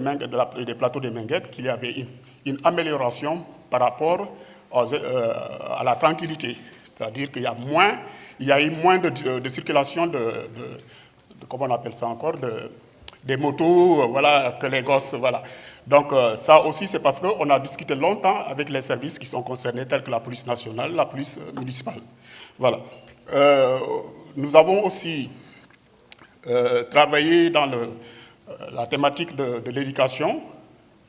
plateaux des Minguettes, qu'il y avait une amélioration par rapport à la tranquillité. C'est-à-dire qu'il y a eu moins de circulation comment on appelle ça encore, des motos, voilà, que les gosses, voilà. Donc ça aussi, c'est parce qu'on a discuté longtemps avec les services qui sont concernés, tels que la police nationale, la police municipale. Voilà. Nous avons aussi travaillé dans la thématique de l'éducation.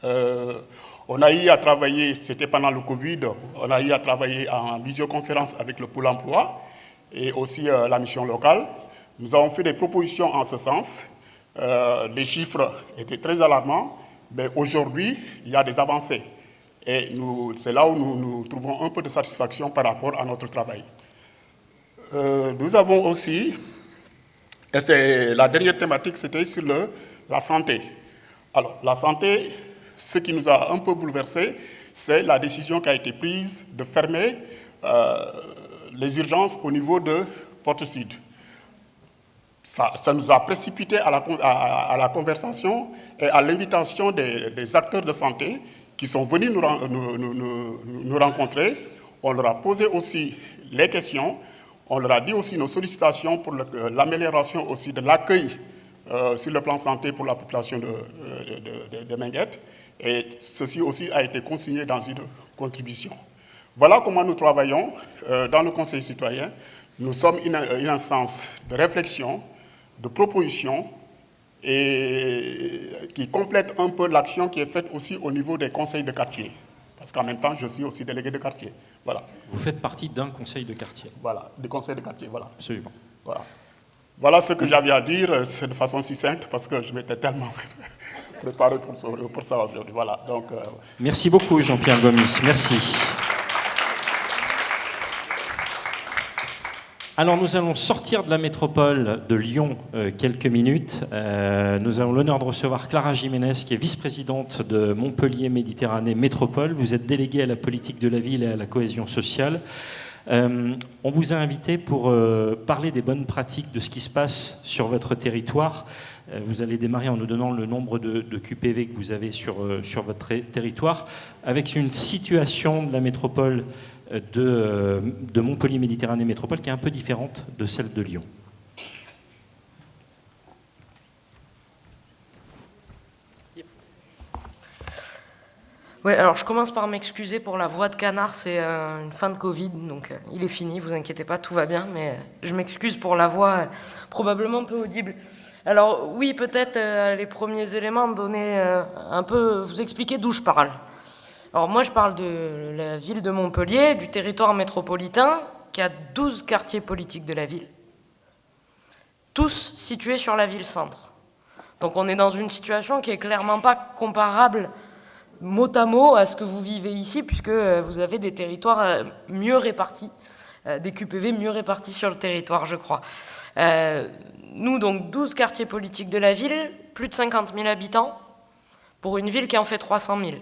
On a eu à travailler, c'était pendant le Covid, on a eu à travailler en visioconférence avec le Pôle emploi et aussi la mission locale. Nous avons fait des propositions en ce sens. Les chiffres étaient très alarmants, mais aujourd'hui, il y a des avancées. Et c'est là où nous trouvons un peu de satisfaction par rapport à notre travail. Nous avons aussi, et la dernière thématique, c'était sur la santé. Alors, la santé, ce qui nous a un peu bouleversés, c'est la décision qui a été prise de fermer les urgences au niveau de Porte-Sud. Ça nous a précipité à la conversation et à l'invitation des acteurs de santé qui sont venus nous rencontrer. On leur a posé aussi les questions, on leur a dit aussi nos sollicitations pour l'amélioration aussi de l'accueil sur le plan santé pour la population de Minguettes. Et ceci aussi a été consigné dans une contribution. Voilà comment nous travaillons dans le Conseil citoyen. Nous sommes une instance de réflexion, de proposition, et qui complète un peu l'action qui est faite aussi au niveau des conseils de quartier. Parce qu'en même temps, je suis aussi délégué de quartier. Voilà. Vous faites partie d'un conseil de quartier. Voilà, des conseils de quartier, voilà. Absolument. Voilà. Voilà ce que j'avais à dire, c'est de façon succincte, parce que je m'étais tellement préparé pour ça aujourd'hui. Voilà, donc, Merci beaucoup, Jean-Pierre Gomis. Merci. Alors nous allons sortir de la métropole de Lyon quelques minutes. Nous avons l'honneur de recevoir Clara Jiménez, qui est vice-présidente de Montpellier Méditerranée Métropole. Vous êtes déléguée à la politique de la ville et à la cohésion sociale. On vous a invité pour parler des bonnes pratiques de ce qui se passe sur votre territoire. Vous allez démarrer en nous donnant le nombre de QPV que vous avez sur votre territoire, avec une situation de la métropole de Montpellier Méditerranée Métropole qui est un peu différente de celle de Lyon. Oui, alors je commence par m'excuser pour la voix de canard, c'est une fin de Covid, donc il est fini, vous inquiétez pas, tout va bien, mais je m'excuse pour la voix probablement peu audible. Alors oui, peut-être les premiers éléments, donner un peu, vous expliquer d'où je parle. Alors moi je parle de la ville de Montpellier, du territoire métropolitain, qui a 12 quartiers politiques de la ville, tous situés sur la ville-centre. Donc on est dans une situation qui est clairement pas comparable mot à mot à ce que vous vivez ici, puisque vous avez des territoires mieux répartis, des QPV mieux répartis sur le territoire, je crois. Nous, donc, 12 quartiers politiques de la ville, plus de 50 000 habitants, pour une ville qui en fait 300 000.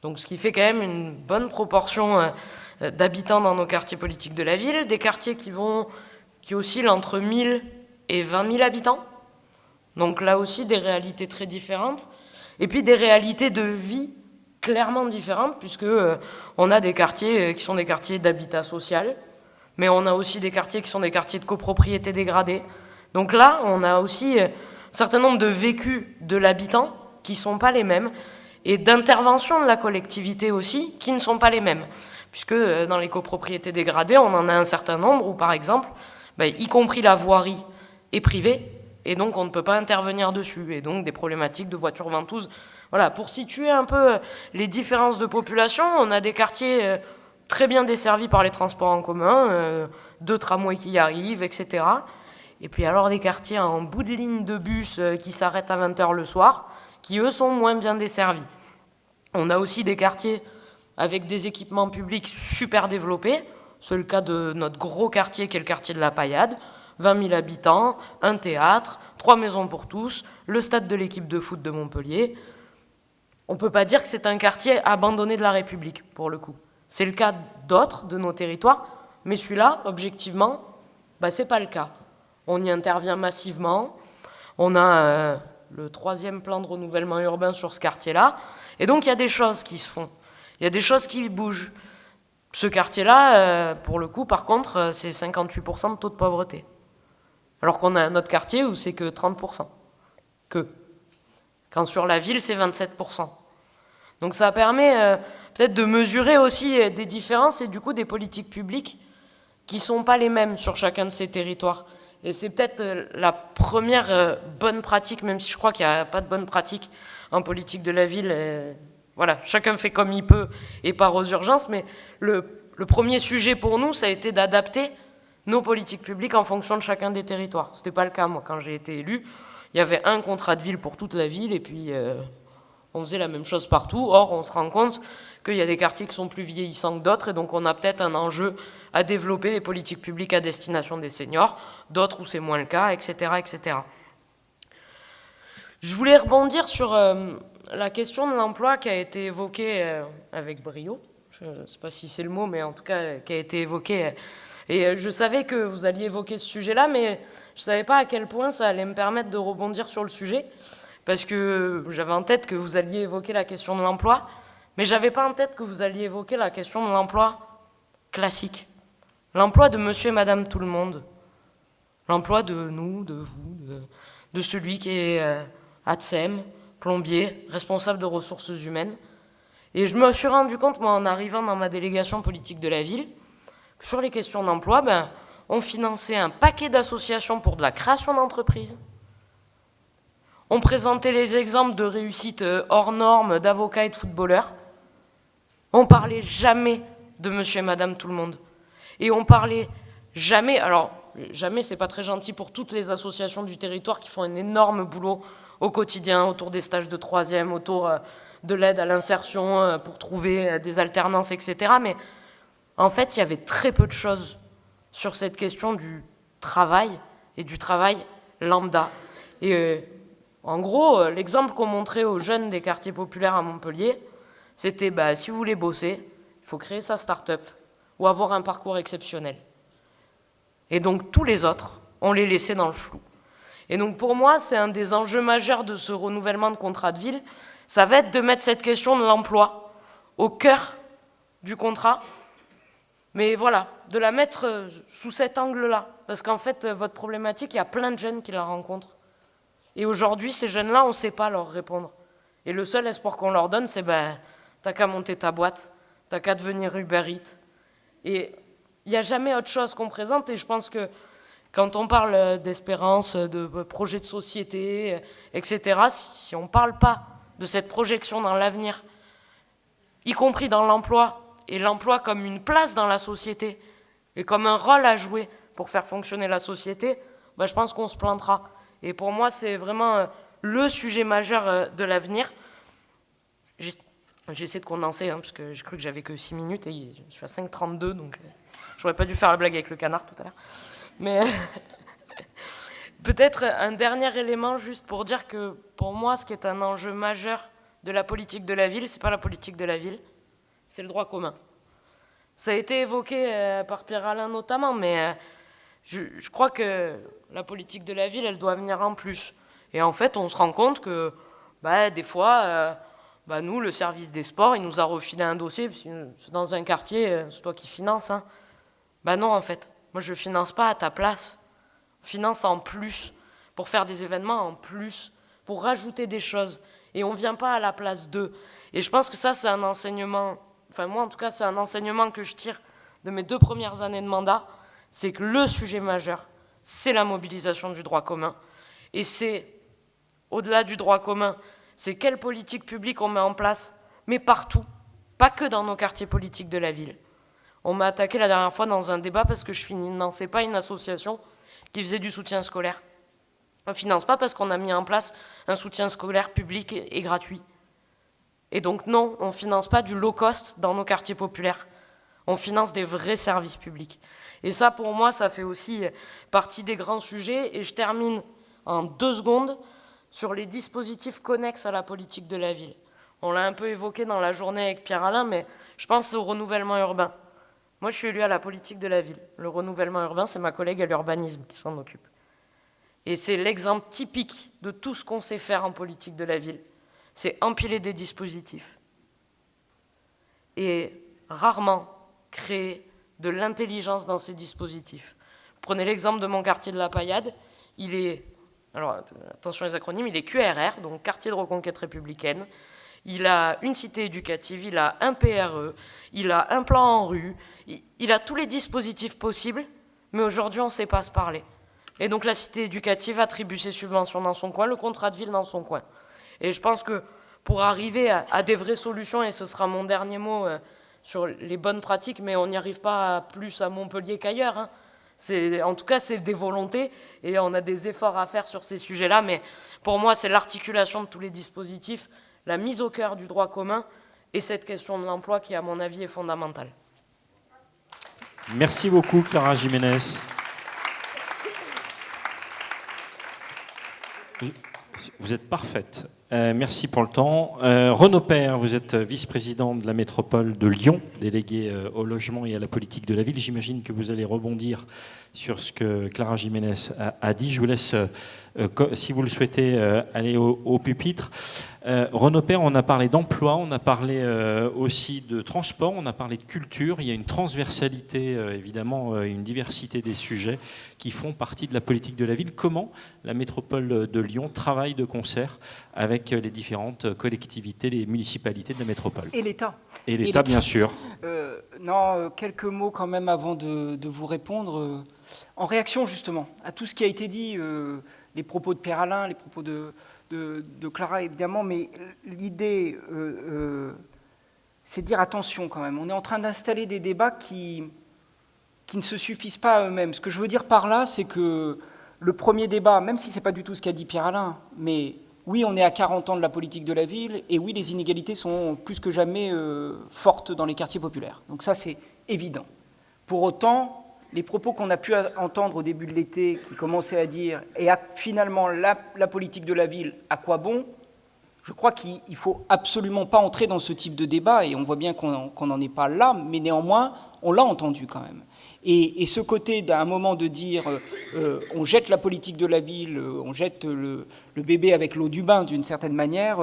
Donc, ce qui fait quand même une bonne proportion d'habitants dans nos quartiers politiques de la ville, des quartiers qui oscillent entre 1000 et 20 000 habitants. Donc là aussi, des réalités très différentes. Et puis des réalités de vie clairement différentes, puisque on a des quartiers qui sont des quartiers d'habitat social, mais on a aussi des quartiers qui sont des quartiers de copropriété dégradée. Donc là, on a aussi un certain nombre de vécus de l'habitant qui ne sont pas les mêmes, et d'interventions de la collectivité aussi qui ne sont pas les mêmes. Puisque dans les copropriétés dégradées, on en a un certain nombre où, par exemple, y compris la voirie est privée, et donc on ne peut pas intervenir dessus, et donc des problématiques de voitures ventouses. Voilà, pour situer un peu les différences de population, on a des quartiers très bien desservis par les transports en commun, 2 tramways qui y arrivent, etc. Et puis alors des quartiers en bout de ligne de bus qui s'arrêtent à 20h le soir, qui eux sont moins bien desservis. On a aussi des quartiers avec des équipements publics super développés. C'est le cas de notre gros quartier qui est le quartier de la Paillade, 20 000 habitants, un théâtre, 3 maisons pour tous, le stade de l'équipe de foot de Montpellier. On ne peut pas dire que c'est un quartier abandonné de la République, pour le coup. C'est le cas d'autres de nos territoires, mais celui-là, objectivement, ce n'est pas le cas. On y intervient massivement. On a le 3e plan de renouvellement urbain sur ce quartier-là. Et donc, il y a des choses qui se font. Il y a des choses qui bougent. Ce quartier-là, pour le coup, par contre, c'est 58% de taux de pauvreté. Alors qu'on a un autre quartier où c'est que 30%. Quand sur la ville, c'est 27%. Donc ça permet peut-être de mesurer aussi des différences et du coup des politiques publiques qui ne sont pas les mêmes sur chacun de ces territoires. Et c'est peut-être la première bonne pratique, même si je crois qu'il n'y a pas de bonne pratique en politique de la ville. Voilà, chacun fait comme il peut et part aux urgences, mais le premier sujet pour nous, ça a été d'adapter nos politiques publiques en fonction de chacun des territoires. Ce n'était pas le cas, moi, quand j'ai été élu. Il y avait un contrat de ville pour toute la ville, et puis on faisait la même chose partout. Or, on se rend compte qu'il y a des quartiers qui sont plus vieillissants que d'autres, et donc on a peut-être un enjeu à développer des politiques publiques à destination des seniors, d'autres où c'est moins le cas, etc., etc. Je voulais rebondir sur la question de l'emploi qui a été évoquée avec brio. Je ne sais pas si c'est le mot, mais en tout cas, qui a été évoquée. Et je savais que vous alliez évoquer ce sujet-là, mais je ne savais pas à quel point ça allait me permettre de rebondir sur le sujet, parce que j'avais en tête que vous alliez évoquer la question de l'emploi, mais je n'avais pas en tête que vous alliez évoquer la question de l'emploi classique. L'emploi de monsieur et madame tout le monde. L'emploi de nous, de vous, de celui qui est ATSEM, plombier, responsable de ressources humaines. Et je me suis rendu compte, moi, en arrivant dans ma délégation politique de la ville, que sur les questions d'emploi, on finançait un paquet d'associations pour de la création d'entreprises. On présentait les exemples de réussite hors normes d'avocats et de footballeurs. On parlait jamais de monsieur et madame tout le monde. Et on parlait jamais, alors jamais c'est pas très gentil pour toutes les associations du territoire qui font un énorme boulot au quotidien, autour des stages de 3e, autour de l'aide à l'insertion pour trouver des alternances, etc. Mais en fait, il y avait très peu de choses sur cette question du travail et du travail lambda. Et en gros, l'exemple qu'on montrait aux jeunes des quartiers populaires à Montpellier, c'était si vous voulez bosser, il faut créer sa start-up ou avoir un parcours exceptionnel. Et donc tous les autres, on les laissait dans le flou. Et donc pour moi, c'est un des enjeux majeurs de ce renouvellement de contrat de ville, ça va être de mettre cette question de l'emploi au cœur du contrat, mais voilà, de la mettre sous cet angle-là. Parce qu'en fait, votre problématique, il y a plein de jeunes qui la rencontrent. Et aujourd'hui, ces jeunes-là, on ne sait pas leur répondre. Et le seul espoir qu'on leur donne, c'est t'as qu'à monter ta boîte, t'as qu'à devenir Uber Eats. Et il n'y a jamais autre chose qu'on présente. Et je pense que quand on parle d'espérance, de projet de société, etc., si on ne parle pas de cette projection dans l'avenir, y compris dans l'emploi, et l'emploi comme une place dans la société, et comme un rôle à jouer pour faire fonctionner la société, je pense qu'on se plantera. Et pour moi, c'est vraiment le sujet majeur de l'avenir. J'essaie de condenser, parce que j'ai cru que j'avais que 6 minutes, et je suis à 5h32, donc j'aurais pas dû faire la blague avec le canard tout à l'heure. Mais peut-être un dernier élément, juste pour dire que pour moi, ce qui est un enjeu majeur de la politique de la ville, c'est pas la politique de la ville, c'est le droit commun. Ça a été évoqué par Pierre-Alain notamment, mais je crois que la politique de la ville, elle doit venir en plus. Et en fait, on se rend compte que des fois, nous, le service des sports, il nous a refilé un dossier, parce que dans un quartier, c'est toi qui finances. Non, en fait, moi, je ne finance pas à ta place. On finance en plus, pour faire des événements en plus, pour rajouter des choses. Et on ne vient pas à la place d'eux. Et je pense que ça, c'est un enseignement, moi, en tout cas, c'est un enseignement que je tire de mes 2 premières années de mandat, c'est que le sujet majeur, c'est la mobilisation du droit commun. Et c'est, au-delà du droit commun, c'est quelle politique publique on met en place, mais partout, pas que dans nos quartiers politiques de la ville. On m'a attaqué la dernière fois dans un débat parce que je finançais pas une association qui faisait du soutien scolaire. On ne finance pas parce qu'on a mis en place un soutien scolaire public et gratuit. Et donc non, on ne finance pas du low cost dans nos quartiers populaires. On finance des vrais services publics. Et ça, pour moi, ça fait aussi partie des grands sujets. Et je termine en 2 secondes sur les dispositifs connexes à la politique de la ville. On l'a un peu évoqué dans la journée avec Pierre-Alain, mais je pense au renouvellement urbain. Moi, je suis élu à la politique de la ville. Le renouvellement urbain, c'est ma collègue à l'urbanisme qui s'en occupe. Et c'est l'exemple typique de tout ce qu'on sait faire en politique de la ville. C'est empiler des dispositifs. Et rarement créer de l'intelligence dans ces dispositifs. Prenez l'exemple de mon quartier de la Paillade. Il est, alors attention les acronymes, il est QRR, donc quartier de reconquête républicaine. Il a une cité éducative, il a un PRE, il a un plan en rue, il a tous les dispositifs possibles, mais aujourd'hui on ne sait pas se parler. Et donc la cité éducative attribue ses subventions dans son coin, le contrat de ville dans son coin. Et je pense que pour arriver à des vraies solutions, et ce sera mon dernier mot sur les bonnes pratiques, mais on n'y arrive pas plus à Montpellier qu'ailleurs. En tout cas, c'est des volontés, et on a des efforts à faire sur ces sujets-là, mais pour moi, c'est l'articulation de tous les dispositifs, la mise au cœur du droit commun, et cette question de l'emploi qui, à mon avis, est fondamentale. Merci beaucoup, Clara Jiménez. Vous êtes parfaite. Merci pour le temps. Renaud Père, vous êtes vice-président de la métropole de Lyon, délégué au logement et à la politique de la ville. J'imagine que vous allez rebondir sur ce que Clara Jiménez a dit. Je vous laisse, si vous le souhaitez, aller au pupitre. Renaud Père, on a parlé d'emploi, on a parlé aussi de transport, on a parlé de culture. Il y a une transversalité, évidemment, une diversité des sujets qui font partie de la politique de la ville. Comment la métropole de Lyon travaille de concert avec les différentes collectivités, les municipalités de la métropole. Et l'État. Et l'État, bien sûr. Quelques mots quand même avant de vous répondre. En réaction justement à tout ce qui a été dit, les propos de Pierre-Alain, les propos de Clara évidemment, mais l'idée, c'est de dire attention quand même. On est en train d'installer des débats qui ne se suffisent pas à eux-mêmes. Ce que je veux dire par là, c'est que le premier débat, même si ce n'est pas du tout ce qu'a dit Pierre-Alain, mais oui, on est à 40 ans de la politique de la ville, et oui, les inégalités sont plus que jamais fortes dans les quartiers populaires. Donc ça, c'est évident. Pour autant, les propos qu'on a pu entendre au début de l'été, qui commençaient à dire « et finalement, la politique de la ville, à quoi bon ?» Je crois qu'il ne faut absolument pas entrer dans ce type de débat, et on voit bien qu'on n'en est pas là, mais néanmoins, on l'a entendu quand même. Et ce côté d'un moment de dire on jette la politique de la ville, on jette le bébé avec l'eau du bain d'une certaine manière,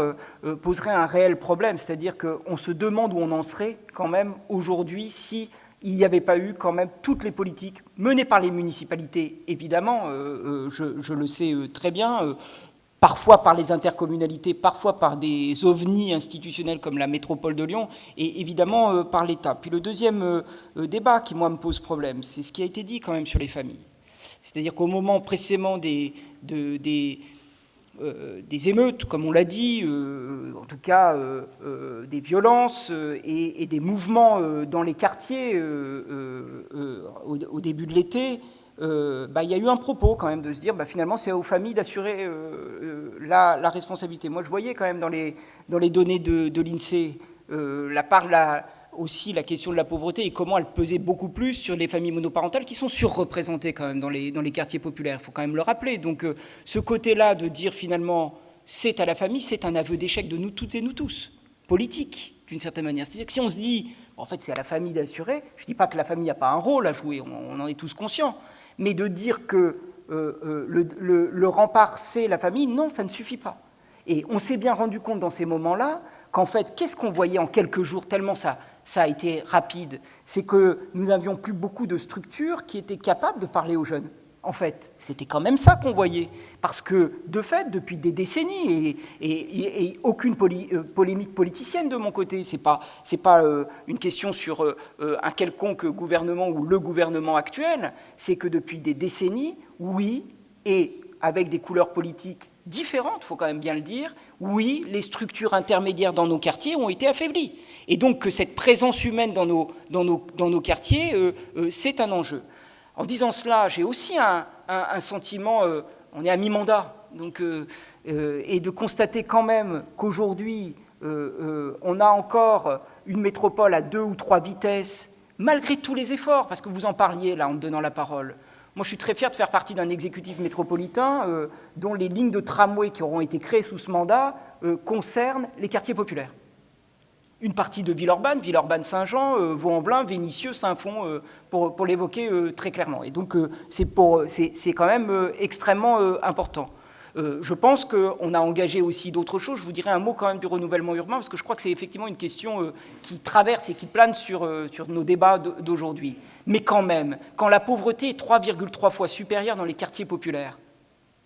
poserait un réel problème. C'est-à-dire qu'on se demande où on en serait quand même aujourd'hui si il n'y avait pas eu quand même toutes les politiques menées par les municipalités, évidemment, je le sais très bien, parfois par les intercommunalités, parfois par des ovnis institutionnels comme la métropole de Lyon, et évidemment par l'État. Puis le deuxième débat qui, moi, me pose problème, c'est ce qui a été dit quand même sur les familles. C'est-à-dire qu'au moment précédemment des émeutes, comme on l'a dit, en tout cas des violences et des mouvements dans les quartiers au début de l'été, il y a eu un propos quand même de se dire finalement c'est aux familles d'assurer la responsabilité. Moi je voyais quand même dans les données de l'INSEE aussi la question de la pauvreté et comment elle pesait beaucoup plus sur les familles monoparentales qui sont surreprésentées quand même dans les quartiers populaires, il faut quand même le rappeler. Donc ce côté-là de dire finalement c'est à la famille, c'est un aveu d'échec de nous toutes et nous tous, politique d'une certaine manière. C'est-à-dire que si on se dit en fait c'est à la famille d'assurer, je ne dis pas que la famille n'a pas un rôle à jouer, on en est tous conscients, mais de dire que le rempart, c'est la famille, non, ça ne suffit pas. Et on s'est bien rendu compte dans ces moments-là qu'en fait, qu'est-ce qu'on voyait en quelques jours, tellement ça a été rapide, c'est que nous n'avions plus beaucoup de structures qui étaient capables de parler aux jeunes. En fait, c'était quand même ça qu'on voyait. Parce que, de fait, depuis des décennies, et aucune polémique politicienne de mon côté, c'est pas une question sur un quelconque gouvernement ou le gouvernement actuel, c'est que depuis des décennies, oui, et avec des couleurs politiques différentes, il faut quand même bien le dire, oui, les structures intermédiaires dans nos quartiers ont été affaiblies. Et donc que cette présence humaine dans nos quartiers, c'est un enjeu. En disant cela, j'ai aussi un sentiment, on est à mi-mandat, donc, et de constater quand même qu'aujourd'hui, on a encore une métropole à 2 ou 3 vitesses, malgré tous les efforts, parce que vous en parliez là en me donnant la parole. Moi, je suis très fier de faire partie d'un exécutif métropolitain dont les lignes de tramway qui auront été créées sous ce mandat concernent les quartiers populaires. Une partie de Villeurbanne, Saint-Jean, Vaux-en-Velin, Vénissieux, Saint-Fond, pour l'évoquer très clairement. Et donc, c'est quand même extrêmement important. Je pense qu'on a engagé aussi d'autres choses. Je vous dirai un mot quand même du renouvellement urbain, parce que je crois que c'est effectivement une question qui traverse et qui plane sur nos débats d'aujourd'hui. Mais quand même, quand la pauvreté est 3,3 fois supérieure dans les quartiers populaires,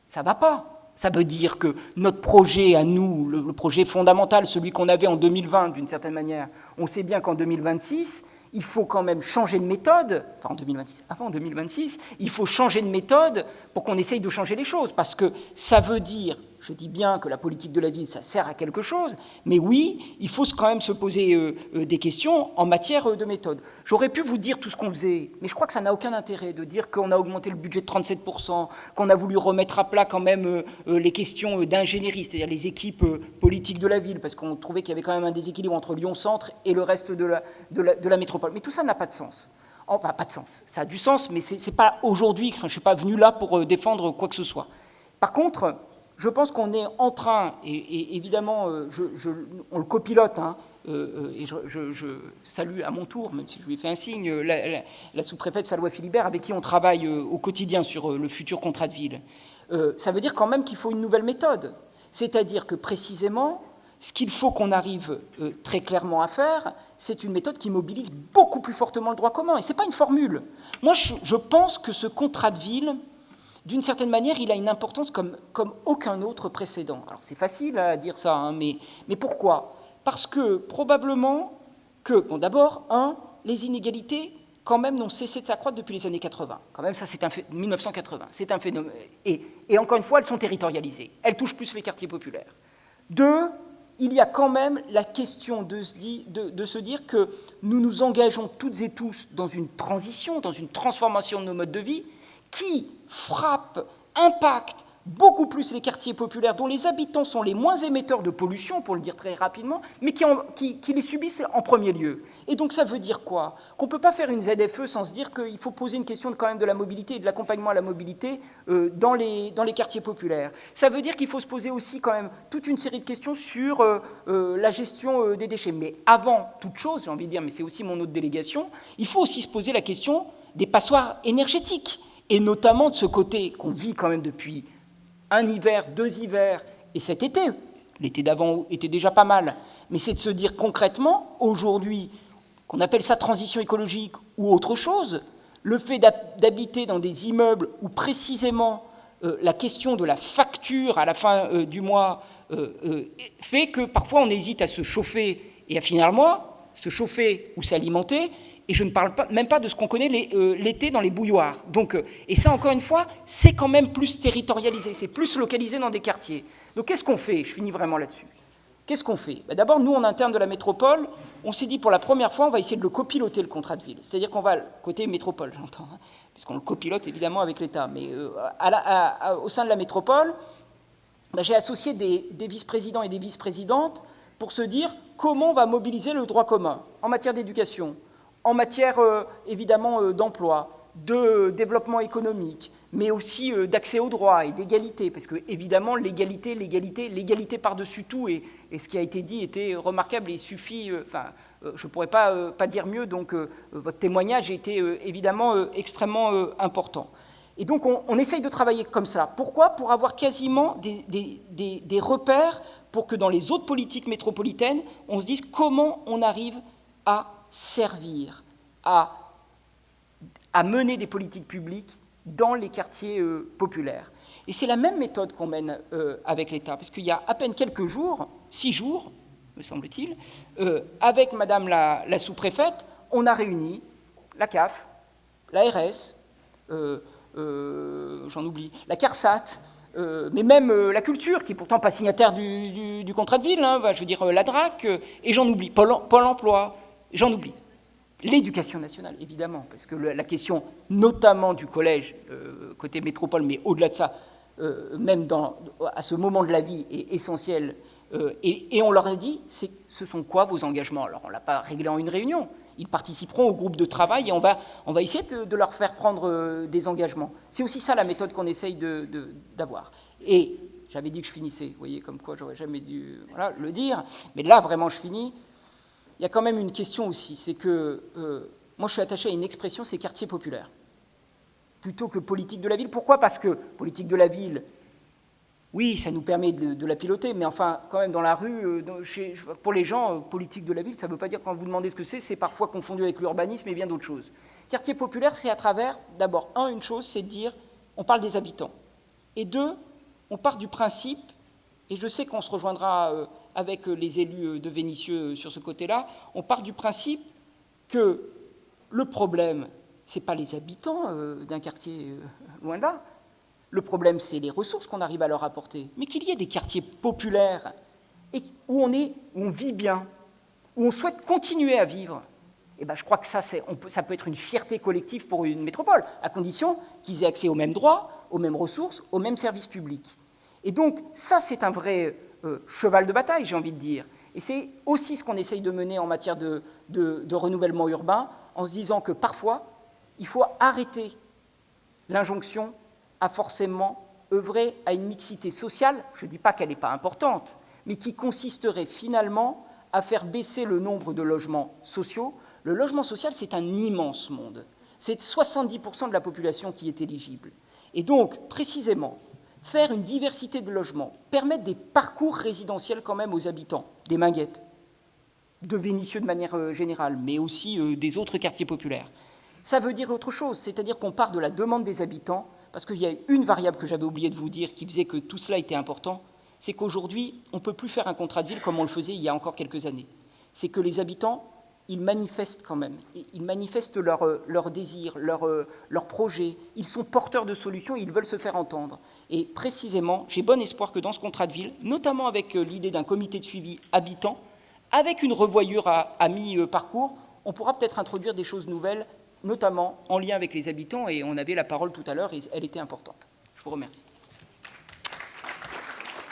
ça ne va pas. Ça veut dire que notre projet à nous, le projet fondamental, celui qu'on avait en 2020 d'une certaine manière, on sait bien qu'en 2026, il faut quand même changer de méthode, enfin en 2026, avant 2026, il faut changer de méthode pour qu'on essaye de changer les choses, parce que ça veut dire, je dis bien que la politique de la ville, ça sert à quelque chose, mais oui, il faut quand même se poser des questions en matière de méthode. J'aurais pu vous dire tout ce qu'on faisait, mais je crois que ça n'a aucun intérêt de dire qu'on a augmenté le budget de 37%, qu'on a voulu remettre à plat quand même les questions d'ingénierie, c'est-à-dire les équipes politiques de la ville, parce qu'on trouvait qu'il y avait quand même un déséquilibre entre Lyon-Centre et le reste de la métropole. Mais tout ça n'a pas de sens. Enfin, pas de sens. Ça a du sens, mais c'est pas aujourd'hui, enfin, je ne suis pas venu là pour défendre quoi que ce soit. Par contre, je pense qu'on est en train, et évidemment, on le copilote, hein, et je salue à mon tour, même si je lui ai fait un signe, la sous-préfète Salwa Philibert, avec qui on travaille au quotidien sur le futur contrat de ville. Ça veut dire quand même qu'il faut une nouvelle méthode. C'est-à-dire que précisément, ce qu'il faut qu'on arrive très clairement à faire, c'est une méthode qui mobilise beaucoup plus fortement le droit commun. Et ce n'est pas une formule. Moi, je pense que ce contrat de ville, d'une certaine manière, il a une importance comme aucun autre précédent. Alors, c'est facile à dire ça, hein, mais pourquoi ? Parce que, probablement, d'abord, les inégalités, quand même, n'ont cessé de s'accroître depuis les années 80. Quand même, ça, c'est 1980. C'est un phénomène. Et encore une fois, elles sont territorialisées. Elles touchent plus les quartiers populaires. 2, il y a quand même la question de se dire que nous nous engageons toutes et tous dans une transition, dans une transformation de nos modes de vie qui frappe, impacte beaucoup plus les quartiers populaires, dont les habitants sont les moins émetteurs de pollution, pour le dire très rapidement, mais qui les subissent en premier lieu. Et donc ça veut dire quoi? Qu'on ne peut pas faire une ZFE sans se dire qu'il faut poser une question quand même de la mobilité et de l'accompagnement à la mobilité dans les quartiers populaires. Ça veut dire qu'il faut se poser aussi quand même toute une série de questions sur la gestion des déchets. Mais avant toute chose, j'ai envie de dire, mais c'est aussi mon autre délégation, il faut aussi se poser la question des passoires énergétiques, et notamment de ce côté qu'on vit quand même depuis un hiver, 2 hivers, et cet été. L'été d'avant était déjà pas mal. Mais c'est de se dire concrètement, aujourd'hui, qu'on appelle ça transition écologique ou autre chose, le fait d'habiter dans des immeubles où précisément la question de la facture à la fin du mois fait que parfois on hésite à se chauffer et à finir le mois, se chauffer ou s'alimenter. Et je ne parle même pas de ce qu'on connaît l'été dans les bouilloires. Donc, et ça, encore une fois, c'est quand même plus territorialisé, c'est plus localisé dans des quartiers. Donc qu'est-ce qu'on fait? Je finis vraiment là-dessus. Qu'est-ce qu'on fait? D'abord, nous, en interne de la métropole, on s'est dit pour la première fois, on va essayer de le copiloter, le contrat de ville. C'est-à-dire qu'on va, côté métropole, j'entends, hein, puisqu'on le copilote évidemment avec l'État. Mais au sein de la métropole, j'ai associé des vice-présidents et des vice-présidentes pour se dire comment on va mobiliser le droit commun en matière d'éducation, en matière, évidemment, d'emploi, de développement économique, mais aussi d'accès aux droits et d'égalité, parce que, évidemment, l'égalité par-dessus tout, et ce qui a été dit était remarquable, et il suffit, je ne pourrais pas dire mieux, donc votre témoignage était évidemment extrêmement important. Et donc, on essaye de travailler comme ça. Pourquoi? Pour avoir quasiment des repères, pour que dans les autres politiques métropolitaines, on se dise comment on arrive à servir, à mener des politiques publiques dans les quartiers populaires. Et c'est la même méthode qu'on mène avec l'État, parce qu'il y a à peine quelques jours, 6 jours, me semble-t-il, avec Madame la sous-préfète, on a réuni la CAF, l'ARS, j'en oublie, la CARSAT, mais même la culture, qui est pourtant pas signataire du contrat de ville, hein, je veux dire la DRAC, et j'en oublie, Pôle emploi, j'en oublie. L'éducation nationale, évidemment, parce que la question, notamment du collège, côté métropole, mais au-delà de ça, même à ce moment de la vie, est essentielle. Et on leur a dit, ce sont quoi vos engagements? Alors, on ne l'a pas réglé en une réunion. Ils participeront au groupe de travail et on va essayer de leur faire prendre des engagements. C'est aussi ça la méthode qu'on essaye d'avoir. Et j'avais dit que je finissais, vous voyez, comme quoi j'aurais jamais dû le dire, mais là, vraiment, je finis. Il y a quand même une question aussi, c'est que moi je suis attaché à une expression, c'est quartier populaire, plutôt que politique de la ville. Pourquoi? Parce que politique de la ville, oui, ça nous permet de la piloter, mais enfin, quand même dans la rue, pour les gens, politique de la ville, ça ne veut pas dire, quand vous demandez ce que c'est parfois confondu avec l'urbanisme et bien d'autres choses. Quartier populaire, c'est à travers, d'abord, une chose, c'est de dire, on parle des habitants, et 2, on part du principe, et je sais qu'on se rejoindra avec les élus de Vénissieux sur ce côté-là, on part du principe que le problème, ce n'est pas les habitants d'un quartier, loin de là. Le problème, c'est les ressources qu'on arrive à leur apporter. Mais qu'il y ait des quartiers populaires où on vit bien, où on souhaite continuer à vivre, eh ben, je crois que ça peut être une fierté collective pour une métropole, à condition qu'ils aient accès aux mêmes droits, aux mêmes ressources, aux mêmes services publics. Et donc, ça, c'est un vrai cheval de bataille, j'ai envie de dire. Et c'est aussi ce qu'on essaye de mener en matière de renouvellement urbain, en se disant que parfois, il faut arrêter l'injonction à forcément œuvrer à une mixité sociale, je ne dis pas qu'elle n'est pas importante, mais qui consisterait finalement à faire baisser le nombre de logements sociaux. Le logement social, c'est un immense monde. C'est 70% de la population qui est éligible. Et donc, précisément, faire une diversité de logements, permettre des parcours résidentiels quand même aux habitants, des Minguettes, de Vénissieux de manière générale, mais aussi des autres quartiers populaires. Ça veut dire autre chose, c'est-à-dire qu'on part de la demande des habitants, parce qu'il y a une variable que j'avais oublié de vous dire qui faisait que tout cela était important, c'est qu'aujourd'hui, on ne peut plus faire un contrat de ville comme on le faisait il y a encore quelques années. C'est que les habitants, ils manifestent quand même, ils manifestent leur désir, leur projet, ils sont porteurs de solutions, ils veulent se faire entendre. Et précisément, j'ai bon espoir que dans ce contrat de ville, notamment avec l'idée d'un comité de suivi habitant, avec une revoyure à mi-parcours, on pourra peut-être introduire des choses nouvelles, notamment en lien avec les habitants, et on avait la parole tout à l'heure, et elle était importante. Je vous remercie.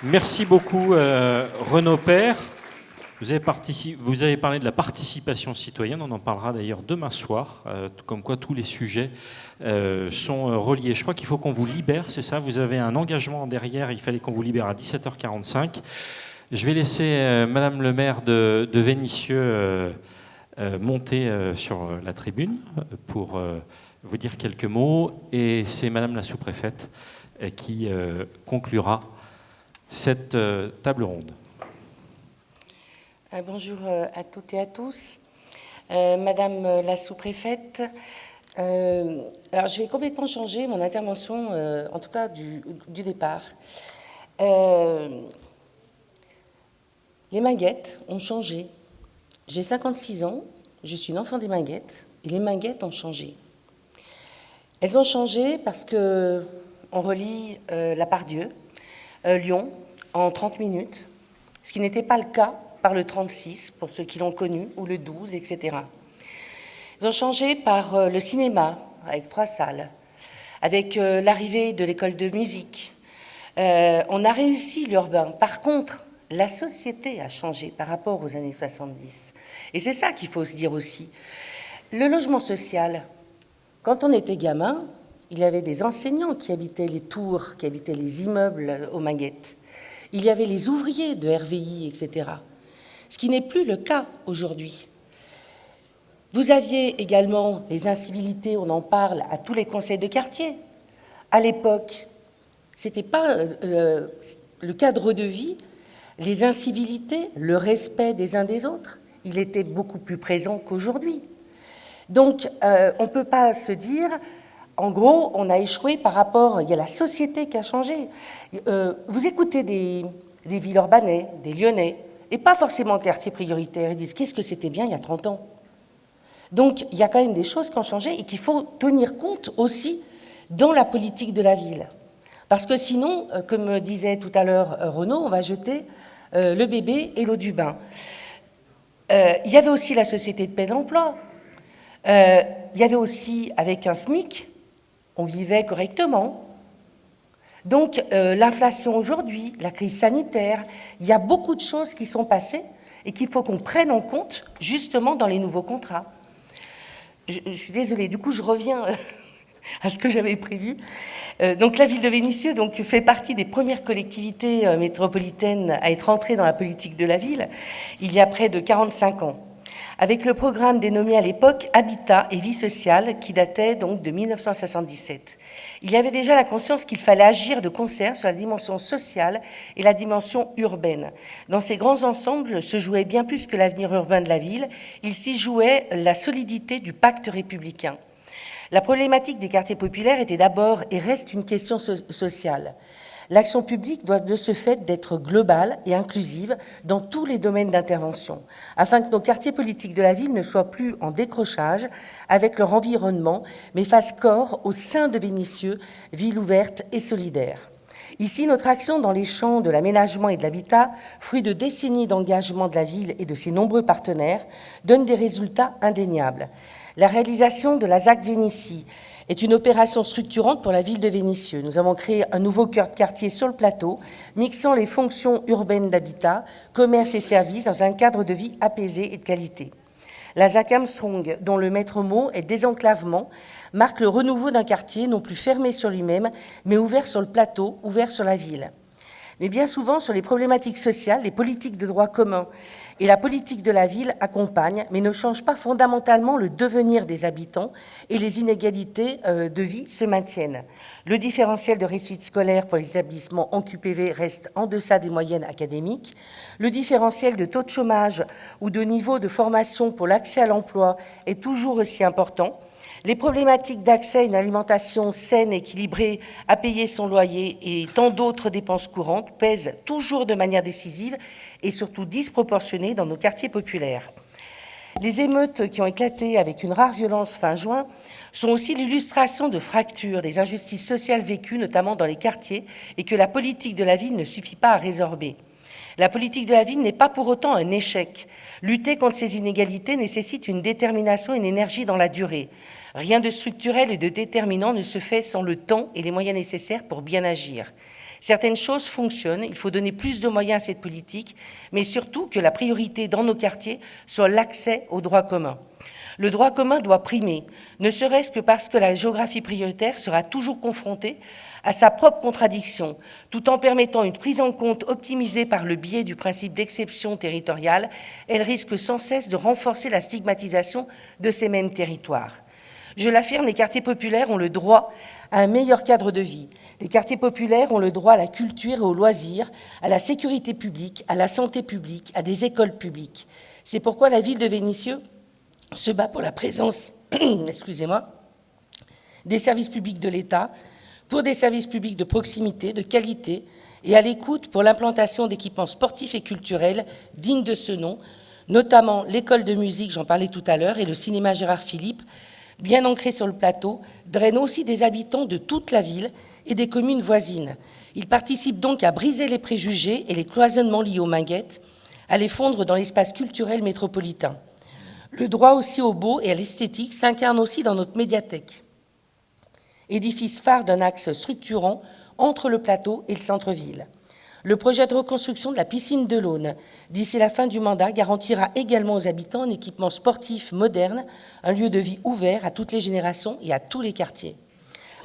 Merci beaucoup, Renaud Père. Vous avez parlé de la participation citoyenne, on en parlera d'ailleurs demain soir, comme quoi tous les sujets sont reliés. Je crois qu'il faut qu'on vous libère, c'est ça? Vous avez un engagement derrière, il fallait qu'on vous libère à 17h45. Je vais laisser Madame le maire de Vénissieux monter sur la tribune pour vous dire quelques mots, et c'est Madame la sous-préfète qui conclura cette table ronde. Bonjour à toutes et à tous. Madame la sous-préfète, alors je vais complètement changer mon intervention, en tout cas du départ. Les Minguettes ont changé. J'ai 56 ans, je suis une enfant des Minguettes, et les Minguettes ont changé. Elles ont changé parce que on relie la Pardieu, Lyon, en 30 minutes, ce qui n'était pas le cas par le 36, pour ceux qui l'ont connu, ou le 12, etc. Ils ont changé par le cinéma, avec 3 salles, avec l'arrivée de l'école de musique. On a réussi l'urbain. Par contre, la société a changé par rapport aux années 70. Et c'est ça qu'il faut se dire aussi. Le logement social, quand on était gamin, il y avait des enseignants qui habitaient les tours, qui habitaient les immeubles aux Minguettes. Il y avait les ouvriers de RVI, etc. Ce qui n'est plus le cas aujourd'hui. Vous aviez également les incivilités, on en parle à tous les conseils de quartier. À l'époque, ce n'était pas le cadre de vie, les incivilités, le respect des uns des autres, il était beaucoup plus présent qu'aujourd'hui. Donc, on ne peut pas se dire, en gros, on a échoué par rapport, il y a la société qui a changé. Vous écoutez des Villeurbanais, des Lyonnais, et pas forcément quartier prioritaire, ils disent qu'est-ce que c'était bien il y a 30 ans. Donc il y a quand même des choses qui ont changé et qu'il faut tenir compte aussi dans la politique de la ville. Parce que sinon, comme disait tout à l'heure Renaud, on va jeter le bébé et l'eau du bain. Il y avait aussi la société de paix d'emploi. Il y avait aussi, avec un SMIC, on vivait correctement. Donc, l'inflation aujourd'hui, la crise sanitaire, il y a beaucoup de choses qui sont passées et qu'il faut qu'on prenne en compte justement dans les nouveaux contrats. Je suis désolée, du coup, je reviens à ce que j'avais prévu. Donc, la ville de Vénissieux fait partie des premières collectivités métropolitaines à être entrée dans la politique de la ville il y a près de 45 ans, avec le programme dénommé à l'époque Habitat et vie sociale, qui datait donc de 1977. Il y avait déjà la conscience qu'il fallait agir de concert sur la dimension sociale et la dimension urbaine. Dans ces grands ensembles se jouait bien plus que l'avenir urbain de la ville, il s'y jouait la solidité du pacte républicain. La problématique des quartiers populaires était d'abord et reste une question sociale. L'action publique doit de ce fait d'être globale et inclusive dans tous les domaines d'intervention, afin que nos quartiers politiques de la ville ne soient plus en décrochage avec leur environnement, mais fassent corps au sein de Vénissieux, ville ouverte et solidaire. Ici, notre action dans les champs de l'aménagement et de l'habitat, fruit de décennies d'engagement de la ville et de ses nombreux partenaires, donne des résultats indéniables. La réalisation de la ZAC Vénissieux est une opération structurante pour la ville de Vénissieux. Nous avons créé un nouveau cœur de quartier sur le plateau, mixant les fonctions urbaines d'habitat, commerce et services dans un cadre de vie apaisé et de qualité. La ZAC Armstrong, dont le maître mot est désenclavement, marque le renouveau d'un quartier non plus fermé sur lui-même, mais ouvert sur le plateau, ouvert sur la ville. Mais bien souvent, sur les problématiques sociales, les politiques de droit commun et la politique de la ville accompagnent, mais ne changent pas fondamentalement le devenir des habitants et les inégalités de vie se maintiennent. Le différentiel de réussite scolaire pour les établissements en QPV reste en deçà des moyennes académiques. Le différentiel de taux de chômage ou de niveau de formation pour l'accès à l'emploi est toujours aussi important. Les problématiques d'accès à une alimentation saine, équilibrée, à payer son loyer et tant d'autres dépenses courantes pèsent toujours de manière décisive et surtout disproportionnée dans nos quartiers populaires. Les émeutes qui ont éclaté avec une rare violence fin juin sont aussi l'illustration de fractures, des injustices sociales vécues, notamment dans les quartiers, et que la politique de la ville ne suffit pas à résorber. La politique de la ville n'est pas pour autant un échec. Lutter contre ces inégalités nécessite une détermination et une énergie dans la durée. Rien de structurel et de déterminant ne se fait sans le temps et les moyens nécessaires pour bien agir. Certaines choses fonctionnent, il faut donner plus de moyens à cette politique, mais surtout que la priorité dans nos quartiers soit l'accès au droit commun. Le droit commun doit primer, ne serait-ce que parce que la géographie prioritaire sera toujours confrontée à sa propre contradiction, tout en permettant une prise en compte optimisée par le biais du principe d'exception territoriale. Elle risque sans cesse de renforcer la stigmatisation de ces mêmes territoires. Je l'affirme, les quartiers populaires ont le droit à un meilleur cadre de vie. Les quartiers populaires ont le droit à la culture et aux loisirs, à la sécurité publique, à la santé publique, à des écoles publiques. C'est pourquoi la ville de Vénissieux se bat pour la présence des services publics de l'État, pour des services publics de proximité, de qualité, et à l'écoute pour l'implantation d'équipements sportifs et culturels dignes de ce nom, notamment l'école de musique, j'en parlais tout à l'heure, et le cinéma Gérard Philippe, bien ancrés sur le plateau, drainent aussi des habitants de toute la ville et des communes voisines. Ils participent donc à briser les préjugés et les cloisonnements liés aux Minguettes, à les fondre dans l'espace culturel métropolitain. Le droit aussi au beau et à l'esthétique s'incarne aussi dans notre médiathèque, édifice phare d'un axe structurant entre le plateau et le centre-ville. Le projet de reconstruction de la piscine de l'Aune, d'ici la fin du mandat, garantira également aux habitants un équipement sportif moderne, un lieu de vie ouvert à toutes les générations et à tous les quartiers.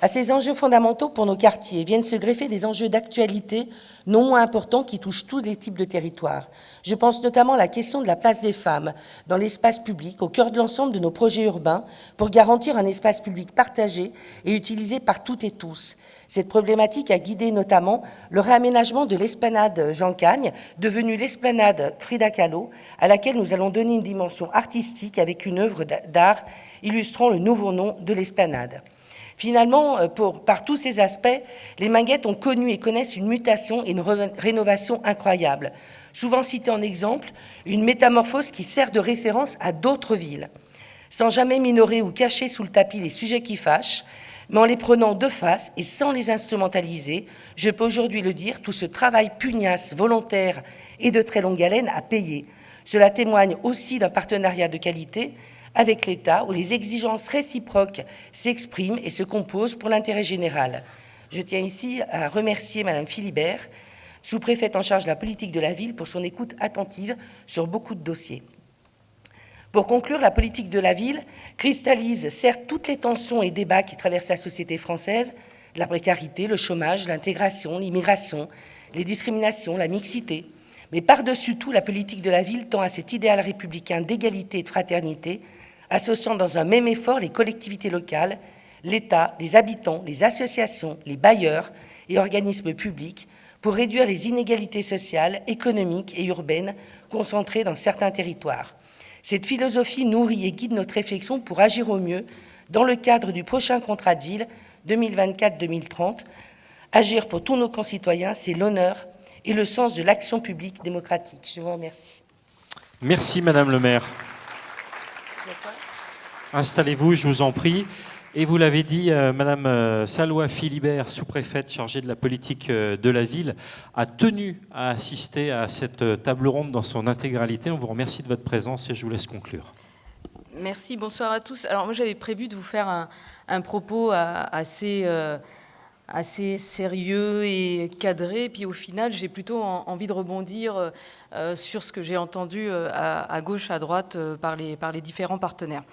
À ces enjeux fondamentaux pour nos quartiers viennent se greffer des enjeux d'actualité non moins importants qui touchent tous les types de territoires. Je pense notamment à la question de la place des femmes dans l'espace public, au cœur de l'ensemble de nos projets urbains, pour garantir un espace public partagé et utilisé par toutes et tous. Cette problématique a guidé notamment le réaménagement de l'esplanade Jean Cagne, devenue l'esplanade Frida Kahlo, à laquelle nous allons donner une dimension artistique avec une œuvre d'art illustrant le nouveau nom de l'esplanade. Finalement, par tous ces aspects, les Minguettes ont connu et connaissent une mutation et une rénovation incroyable. Souvent citée en exemple, une métamorphose qui sert de référence à d'autres villes. Sans jamais minorer ou cacher sous le tapis les sujets qui fâchent, mais en les prenant de face et sans les instrumentaliser, je peux aujourd'hui le dire, tout ce travail pugnace, volontaire et de très longue haleine a payé. Cela témoigne aussi d'un partenariat de qualité avec l'État, où les exigences réciproques s'expriment et se composent pour l'intérêt général. Je tiens ici à remercier Madame Philibert, sous-préfète en charge de la politique de la ville, pour son écoute attentive sur beaucoup de dossiers. Pour conclure, la politique de la ville cristallise certes toutes les tensions et débats qui traversent la société française, la précarité, le chômage, l'intégration, l'immigration, les discriminations, la mixité. Mais par-dessus tout, la politique de la ville tend à cet idéal républicain d'égalité et de fraternité, associant dans un même effort les collectivités locales, l'État, les habitants, les associations, les bailleurs et organismes publics pour réduire les inégalités sociales, économiques et urbaines concentrées dans certains territoires. Cette philosophie nourrit et guide notre réflexion pour agir au mieux dans le cadre du prochain contrat de ville 2024-2030. Agir pour tous nos concitoyens, c'est l'honneur et le sens de l'action publique démocratique. Je vous remercie. Merci Madame le maire. Installez-vous, je vous en prie. Et vous l'avez dit, Madame Salwa Philibert, sous-préfète chargée de la politique de la ville, a tenu à assister à cette table ronde dans son intégralité. On vous remercie de votre présence et je vous laisse conclure. Merci, bonsoir à tous. Alors moi j'avais prévu de vous faire un propos assez sérieux et cadré, puis au final j'ai plutôt envie de rebondir sur ce que j'ai entendu à gauche, à droite par les différents partenaires.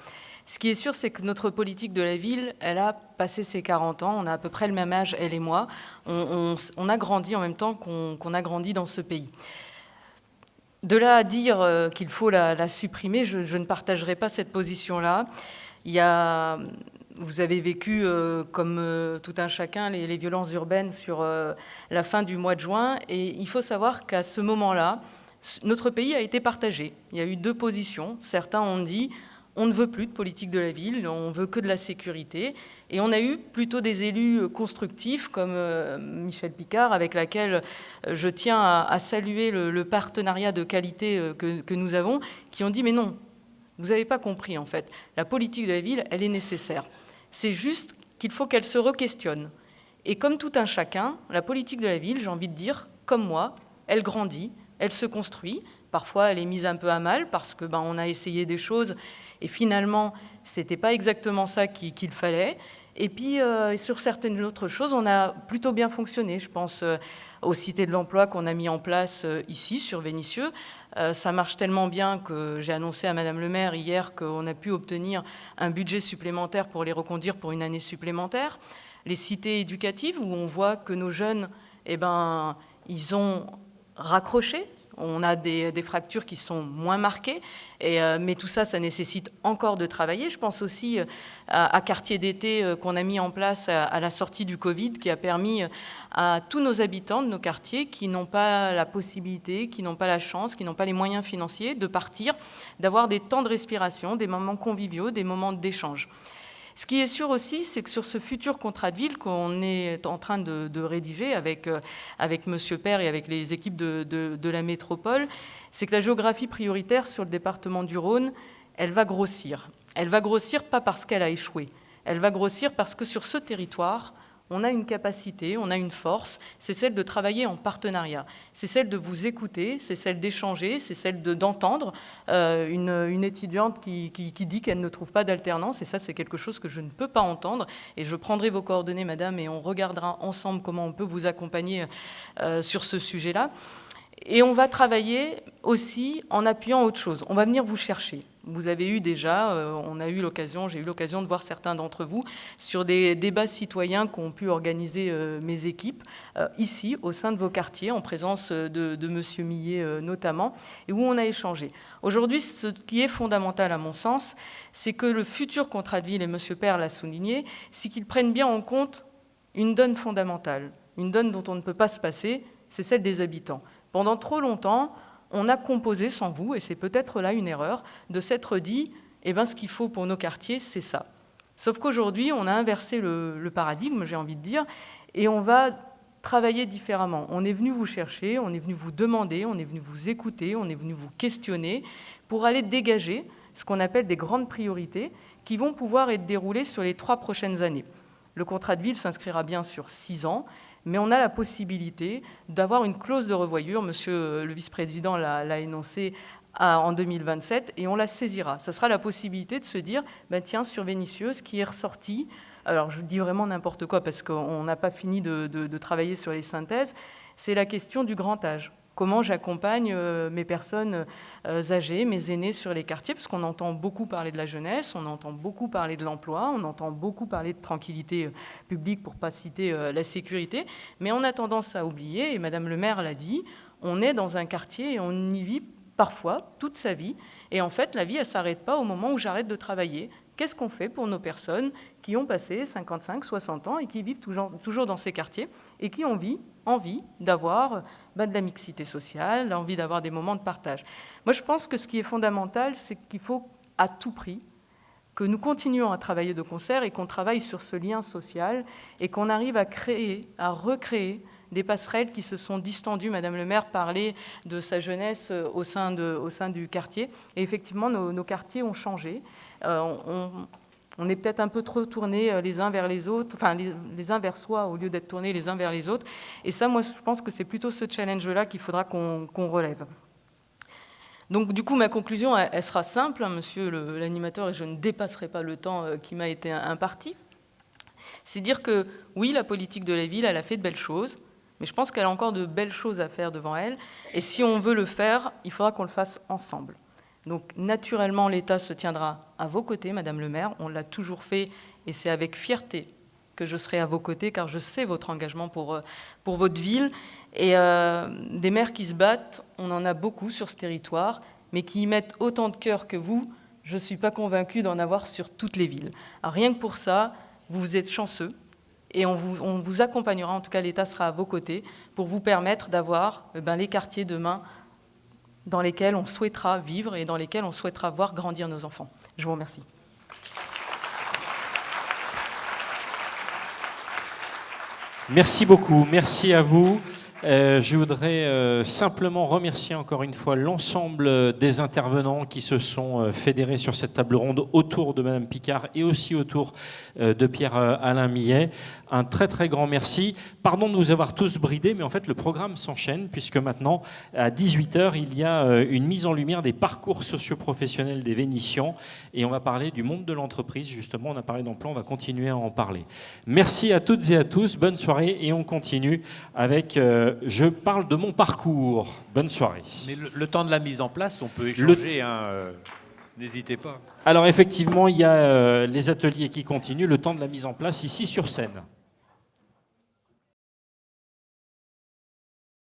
Ce qui est sûr, c'est que notre politique de la ville, elle a passé ses 40 ans, on a à peu près le même âge, elle et moi, on a grandi en même temps qu'on a grandi dans ce pays. De là à dire qu'il faut la supprimer, je ne partagerai pas cette position-là. Vous avez vécu, comme tout un chacun, les violences urbaines sur la fin du mois de juin, et il faut savoir qu'à ce moment-là, notre pays a été partagé. Il y a eu deux positions. Certains ont dit on ne veut plus de politique de la ville, on veut que de la sécurité. Et on a eu plutôt des élus constructifs comme Michel Picard, avec laquelle je tiens à saluer le partenariat de qualité que nous avons, qui ont dit mais non, vous n'avez pas compris en fait. La politique de la ville, elle est nécessaire. C'est juste qu'il faut qu'elle se re-questionne. Et comme tout un chacun, la politique de la ville, j'ai envie de dire, comme moi, elle grandit, elle se construit. Parfois, elle est mise un peu à mal parce que on a essayé des choses et finalement, c'était pas exactement ça qu'il fallait. Et puis, sur certaines autres choses, on a plutôt bien fonctionné. Je pense aux cités de l'emploi qu'on a mis en place ici, sur Vénissieux. Ça marche tellement bien que j'ai annoncé à Madame le maire hier qu'on a pu obtenir un budget supplémentaire pour les reconduire pour une année supplémentaire. Les cités éducatives, où on voit que nos jeunes, ils ont raccroché. On a des fractures qui sont moins marquées, mais tout ça, ça nécessite encore de travailler. Je pense aussi à Quartier d'été qu'on a mis en place à la sortie du Covid, qui a permis à tous nos habitants de nos quartiers qui n'ont pas la possibilité, qui n'ont pas la chance, qui n'ont pas les moyens financiers de partir, d'avoir des temps de respiration, des moments conviviaux, des moments d'échange. Ce qui est sûr aussi, c'est que sur ce futur contrat de ville qu'on est en train de rédiger avec Monsieur Père et avec les équipes de la métropole, c'est que la géographie prioritaire sur le département du Rhône, elle va grossir. Elle va grossir pas parce qu'elle a échoué, elle va grossir parce que sur ce territoire, on a une capacité, on a une force, c'est celle de travailler en partenariat, c'est celle de vous écouter, c'est celle d'échanger, c'est celle d'entendre une étudiante qui dit qu'elle ne trouve pas d'alternance, et ça c'est quelque chose que je ne peux pas entendre, et je prendrai vos coordonnées, madame, et on regardera ensemble comment on peut vous accompagner sur ce sujet-là. Et on va travailler aussi en appuyant autre chose. On va venir vous chercher. Vous avez eu déjà, j'ai eu l'occasion de voir certains d'entre vous sur des débats citoyens qu'ont pu organiser mes équipes ici, au sein de vos quartiers, en présence de Monsieur Millet notamment, et où on a échangé. Aujourd'hui, ce qui est fondamental à mon sens, c'est que le futur contrat de ville, et Monsieur Père l'a souligné, c'est qu'il prenne bien en compte une donne fondamentale, une donne dont on ne peut pas se passer, c'est celle des habitants. Pendant trop longtemps, on a composé sans vous, et c'est peut-être là une erreur, de s'être dit, ce qu'il faut pour nos quartiers, c'est ça. Sauf qu'aujourd'hui, on a inversé le paradigme, j'ai envie de dire, et on va travailler différemment. On est venu vous chercher, on est venu vous demander, on est venu vous écouter, on est venu vous questionner pour aller dégager ce qu'on appelle des grandes priorités qui vont pouvoir être déroulées sur les 3 prochaines années. Le contrat de ville s'inscrira bien sur 6 ans, mais on a la possibilité d'avoir une clause de revoyure, monsieur le vice-président l'a énoncé en 2027, et on la saisira. Ça sera la possibilité de se dire, tiens, sur Vénissieux, ce qui est ressorti, alors je dis vraiment n'importe quoi parce qu'on n'a pas fini de travailler sur les synthèses, c'est la question du grand âge. Comment j'accompagne mes personnes âgées, mes aînés sur les quartiers, parce qu'on entend beaucoup parler de la jeunesse, on entend beaucoup parler de l'emploi, on entend beaucoup parler de tranquillité publique, pour ne pas citer la sécurité, mais on a tendance à oublier, et Madame le maire l'a dit, on est dans un quartier et on y vit parfois toute sa vie, et en fait la vie elle ne s'arrête pas au moment où j'arrête de travailler. Qu'est-ce qu'on fait pour nos personnes qui ont passé 55, 60 ans et qui vivent toujours dans ces quartiers et qui ont envie d'avoir de la mixité sociale, envie d'avoir des moments de partage. Moi, je pense que ce qui est fondamental, c'est qu'il faut à tout prix que nous continuions à travailler de concert et qu'on travaille sur ce lien social et qu'on arrive à recréer des passerelles qui se sont distendues. Madame le maire parlait de sa jeunesse au sein du quartier. Et effectivement, nos quartiers ont changé. On est peut-être un peu trop tournés les uns vers les autres, enfin les uns vers soi au lieu d'être tournés les uns vers les autres. Et ça, moi, je pense que c'est plutôt ce challenge-là qu'il faudra qu'on relève. Donc, du coup, ma conclusion, elle sera simple, hein, monsieur l'animateur, et je ne dépasserai pas le temps qui m'a été imparti. C'est dire que, oui, la politique de la ville, elle a fait de belles choses, mais je pense qu'elle a encore de belles choses à faire devant elle. Et si on veut le faire, il faudra qu'on le fasse ensemble. Donc, naturellement, l'État se tiendra à vos côtés, Madame le maire. On l'a toujours fait, et c'est avec fierté que je serai à vos côtés, car je sais votre engagement pour votre ville. Et des maires qui se battent, on en a beaucoup sur ce territoire, mais qui y mettent autant de cœur que vous, je ne suis pas convaincue d'en avoir sur toutes les villes. Alors, rien que pour ça, vous êtes chanceux, et on vous accompagnera, en tout cas l'État sera à vos côtés, pour vous permettre d'avoir les quartiers demain dans lesquels on souhaitera vivre et dans lesquels on souhaitera voir grandir nos enfants. Je vous remercie. Merci beaucoup, merci à vous. Je voudrais simplement remercier encore une fois l'ensemble des intervenants qui se sont fédérés sur cette table ronde autour de Madame Picard et aussi autour de Pierre-Alain Millet. Un très très grand merci. Pardon de vous avoir tous bridés, mais en fait le programme s'enchaîne puisque maintenant à 18h il y a une mise en lumière des parcours socio-professionnels des Vénitiens et on va parler du monde de l'entreprise. Justement, on a parlé d'emploi, on va continuer à en parler. Merci à toutes et à tous, bonne soirée et on continue avec je parle de mon parcours. Bonne soirée. Mais le temps de la mise en place, on peut échanger, n'hésitez pas. Alors effectivement, il y a les ateliers qui continuent, le temps de la mise en place ici sur scène.